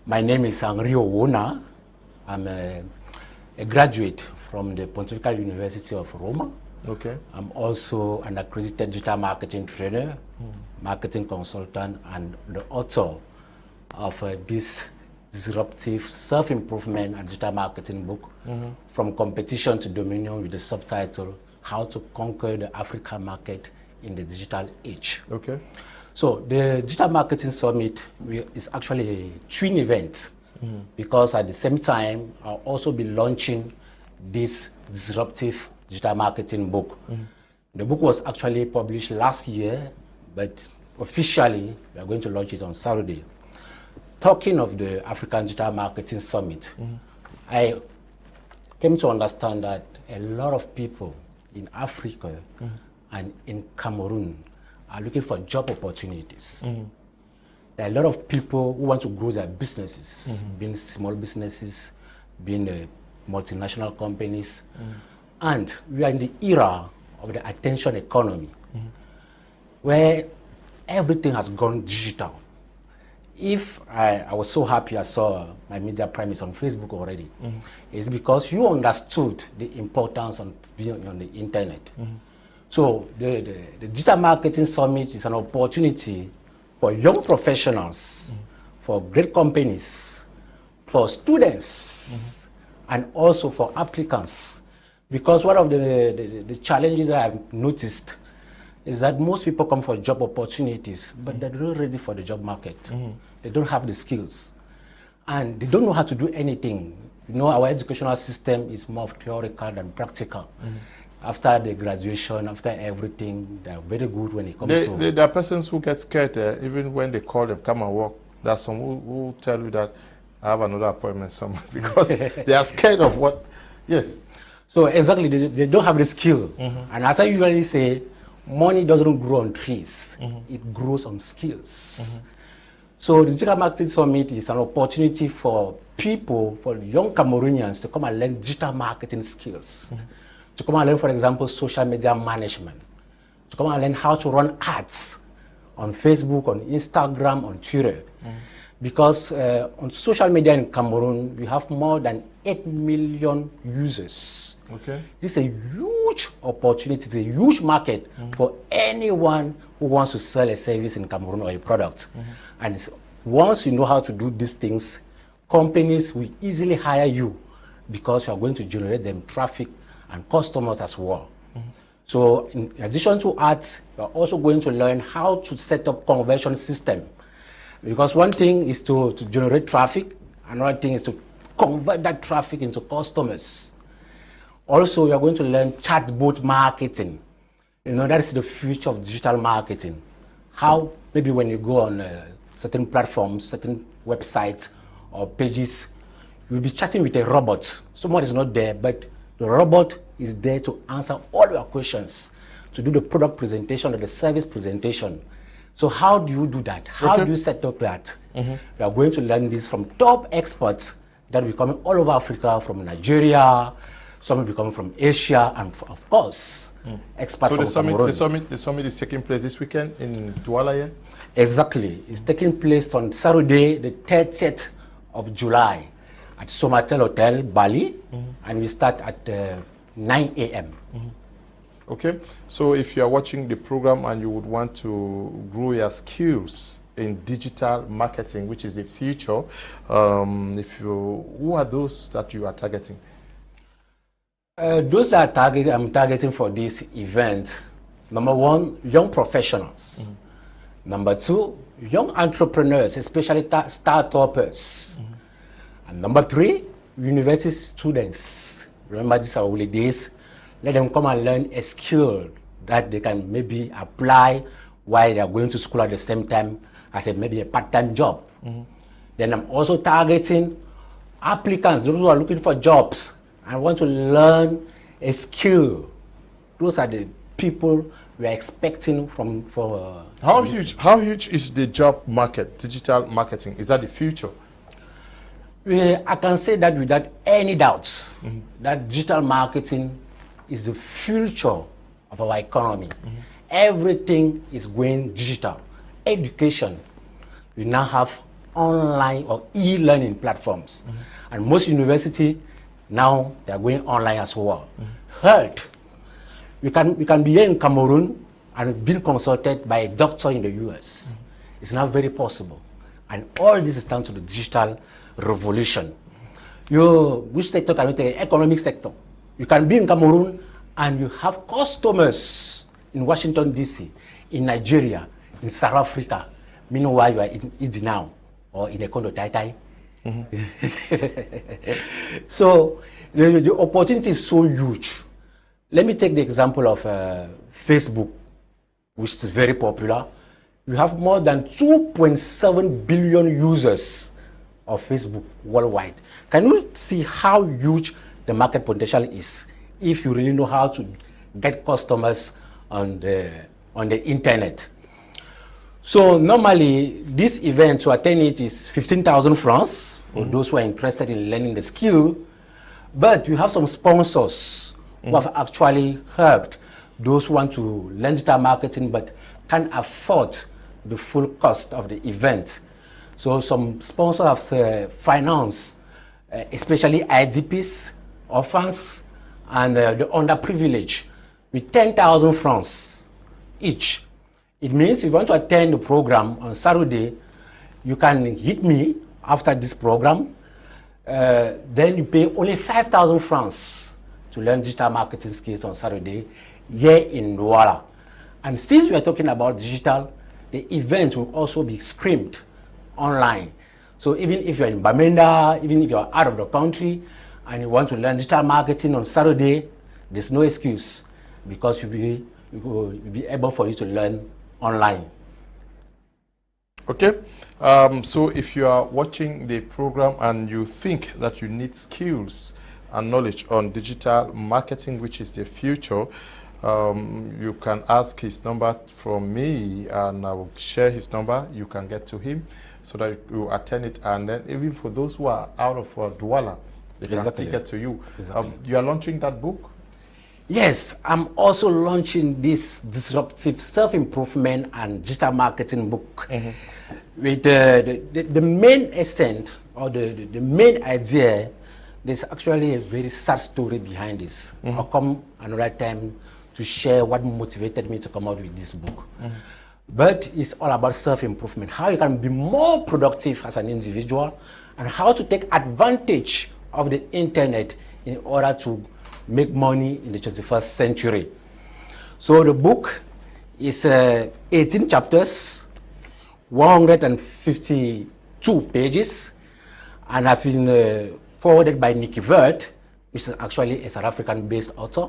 My name is Henry Owona. I'm a graduate from the Pontifical University of Roma. Okay. I'm also an accredited digital marketing trainer, marketing consultant, and the author of this disruptive self-improvement and digital marketing book, From Competition to Dominion, with the subtitle, How to Conquer the African Market in the Digital Age. Okay. So the Digital Marketing Summit is actually a twin event, because at the same time, I'll also be launching this disruptive digital marketing book. The book was actually published last year, but officially we are going to launch it on Saturday. Talking of the African Digital Marketing Summit, I came to understand that a lot of people in Africa and in Cameroon are looking for job opportunities. There are a lot of people who want to grow their businesses, being small businesses, being multinational companies. And we are in the era of the attention economy, where everything has gone digital. If I was so happy I saw my media premise on Facebook already, it's because you understood the importance of being on the internet. So the Digital Marketing Summit is an opportunity for young professionals, for great companies, for students, and also for applicants. Because one of the challenges that I've noticed is that most people come for job opportunities, but they're not ready for the job market. They don't have the skills. And they don't know how to do anything. You know, our educational system is more theoretical than practical. After the graduation, after everything, they're very good when it comes to... There are persons who get scared even when they call them, come and work. There's some who tell you that I have another appointment somewhere because they are scared of what... Yes. So exactly, they don't have the skill. And as I usually say, money doesn't grow on trees. It grows on skills. So the Digital Marketing Summit is an opportunity for people, for young Cameroonians to come and learn digital marketing skills. To come and learn, for example, social media management. To come and learn how to run ads on Facebook, on Instagram, on Twitter. Because on social media in Cameroon, we have more than 8 million users. Okay. This is a huge opportunity, it's a huge market for anyone who wants to sell a service in Cameroon or a product. And once you know how to do these things, companies will easily hire you because you are going to generate them traffic and customers as well. So in addition to ads, you are also going to learn how to set up conversion system. Because one thing is to generate traffic, another thing is to convert that traffic into customers. Also, you are going to learn chatbot marketing. You know, that is the future of digital marketing. How maybe when you go on certain platforms, certain websites or pages, you'll be chatting with a robot. Someone is not there, but the robot is there to answer all your questions, to do the product presentation or the service presentation. So how do you do that? How do you set up that? We are going to learn this from top experts that will be coming all over Africa, from Nigeria, some will be coming from Asia, and of course, experts from Cameroon. The summit is taking place this weekend in Douala here? Exactly. It's taking place on Saturday, the 30th of July at Somatel Hotel, Bali, and we start at 9 a.m. Okay, so if you are watching the program and you would want to grow your skills in digital marketing, which is the future, who are those that you are targeting? Those that I'm targeting for this event, number one, young professionals. Number two, young entrepreneurs, especially start-uppers. And number three, university students. Remember, these are holidays. Let them come and learn a skill that they can maybe apply while they are going to school at the same time as maybe a part-time job. Then I'm also targeting applicants, those who are looking for jobs and want to learn a skill. Those are the people we are expecting for. How huge is the job market, digital marketing? Is that the future? I can say that without any doubts, that digital marketing is the future of our economy. Everything is going digital. Education, we now have online or e-learning platforms. And most universities now they are going online as well. Health, we can be here in Cameroon and being consulted by a doctor in the US. It's now very possible. And all this is down to the digital revolution. Which sector can you take? Economic sector. You can be in Cameroon and you have customers in Washington, D.C., in Nigeria, in South Africa. Meanwhile, you are in Idinao or in Ekondo Tai. So the opportunity is so huge. Let me take the example of Facebook, which is very popular. We have more than 2.7 billion users of Facebook worldwide. Can you see how huge the market potential is if you really know how to get customers on the internet? So normally, this event to attend it is 15,000 francs for those who are interested in learning the skill. But you have some sponsors who have actually helped those who want to learn digital marketing but can't afford the full cost of the event. So some sponsors have financed, especially IDPs, orphans, and the underprivileged with 10,000 francs each. It means if you want to attend the program on Saturday, you can hit me after this program. Then you pay only 5,000 francs to learn digital marketing skills on Saturday here in Douala. And since we are talking about digital, the event will also be streamed online. So even if you're in Bamenda, even if you're out of the country and you want to learn digital marketing on Saturday, there's no excuse because it will be able for you to learn online. Okay, so if you are watching the program and you think that you need skills and knowledge on digital marketing, which is the future, you can ask his number from me and I will share his number. You can get to him so that you attend it, and then even for those who are out of Douala, they can still get to you. You are launching that book? Yes, I'm also launching this disruptive self-improvement and digital marketing book. With the main extent or the main idea, there's actually a very sad story behind this. I'll come another time to share what motivated me to come out with this book. But it's all about self-improvement, how you can be more productive as an individual and how to take advantage of the internet in order to make money in the 21st century. So the book is 18 chapters, 152 pages, and have been forwarded by Nicky Vert, which is actually a South African-based author,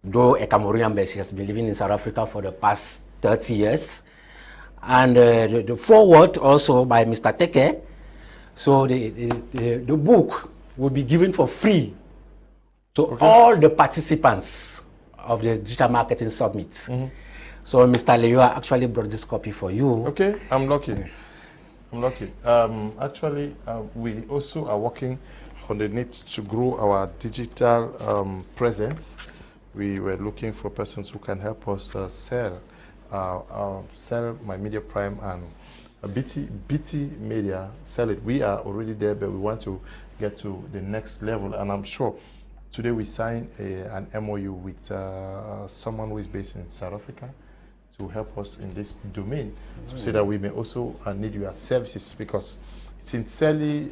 though a Cameroonian based. She has been living in South Africa for the past 30 years. And the foreword also by Mr. Teke. So the book will be given for free to all the participants of the Digital Marketing Summit. So Mr. Leo actually brought this copy for you. Okay, I'm lucky. I'm lucky. Actually, we also are working on the need to grow our digital presence. We were looking for persons who can help us sell My Media Prime and BT Media, sell it. We are already there, but we want to get to the next level, and I'm sure today we signed an MOU with someone who is based in South Africa to help us in this domain, to say that we may also need your services, because sincerely,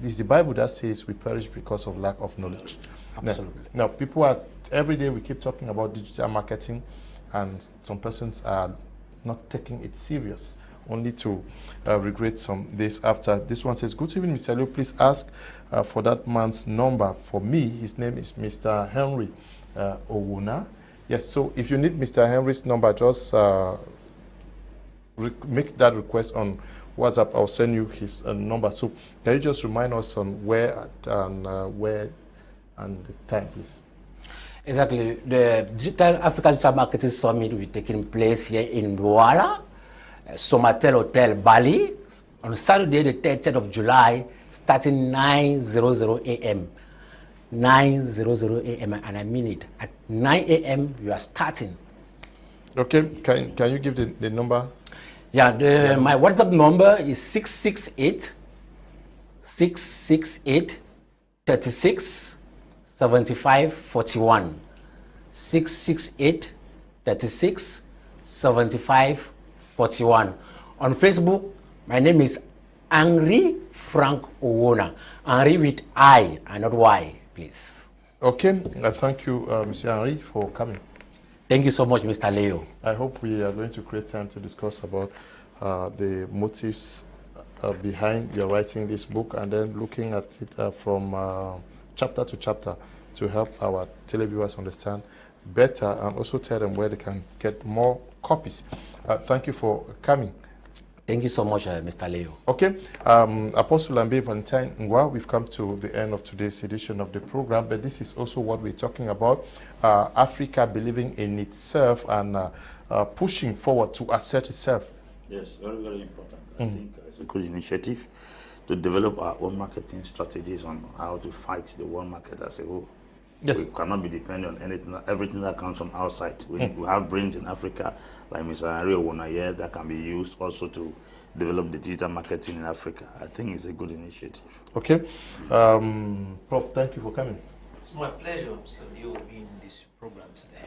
this is the Bible that says we perish because of lack of knowledge. Absolutely. Now people are, every day we keep talking about digital marketing, and some persons are not taking it serious, only to regret some days after. This one says, good evening, Mr. Leo, please ask for that man's number for me. His name is Mr. Henry Owuna. Yes, so if you need Mr. Henry's number, just make that request on WhatsApp. I'll send you his number. So can you just remind us on where and the time, please? Exactly. The Africa Digital Marketing Summit will be taking place here in Douala, Somatel Hotel, Bali, on Saturday, the 30th of July, starting 9:00 a.m. 9:00 a.m. and I mean it. At 9 a.m. you are starting. Okay. Can you give the number? Yeah. My WhatsApp number is 668 36 75 41. 668 36 75 41. On Facebook, my name is Henry Frank Owona. Henry with I and not Y, please. Okay, thank you, Mr. Henry, for coming. Thank you so much, Mr. Leo. I hope we are going to create time to discuss about the motives behind your writing this book, and then looking at it from chapter to chapter to help our televiewers understand better, and also tell them where they can get more copies. Thank you for coming. Thank you so much, Mr. Leo. Okay, Apostle Ambe, Valentine, Ngwa, we've come to the end of today's edition of the program, but this is also what we're talking about, Africa believing in itself and pushing forward to assert itself. Yes, very, very important. I think it's a good initiative to develop our own marketing strategies on how to fight the world market as a whole. Yes. We cannot be dependent on anything, everything that comes from outside. We have brains in Africa, like Mr. Ewane here, that can be used also to develop the digital marketing in Africa. I think it's a good initiative. Okay. Prof, thank you for coming. It's my pleasure, Mr. Leo, being in this program today.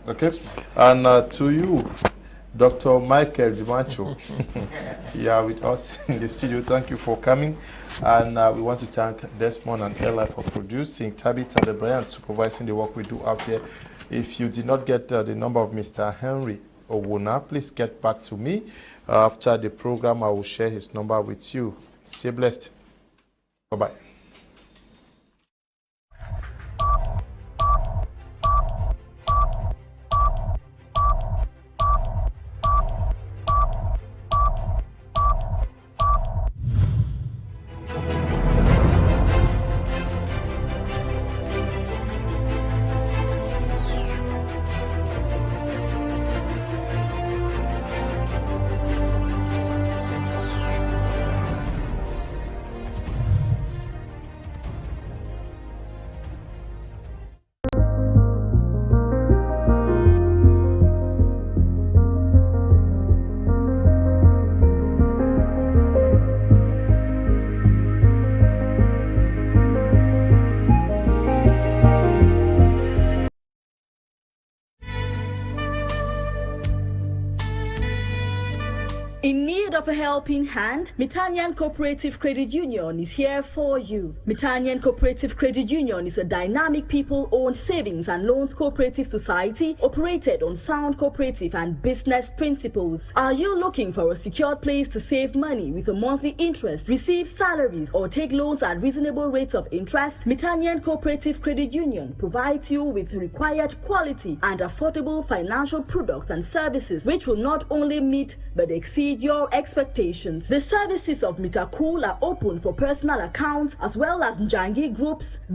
Okay. And to you, Dr. Michael Ndimancho, you are with us in the studio. Thank you for coming. And we want to thank Desmond and Ella for producing, Tabitha and Bryant supervising the work we do out here. If you did not get the number of Mr. Henry Owona, please get back to me. After the program, I will share his number with you. Stay blessed. Bye-bye. In need of a helping hand, Mitanyan Cooperative Credit Union is here for you. Mitanyan Cooperative Credit Union is a dynamic people-owned savings and loans cooperative society operated on sound cooperative and business principles. Are you looking for a secured place to save money with a monthly interest, receive salaries, or take loans at reasonable rates of interest? Mitanyan Cooperative Credit Union provides you with required quality and affordable financial products and services which will not only meet but exceed your expectations. The services of Mitacool are open for personal accounts as well as Njangi groups.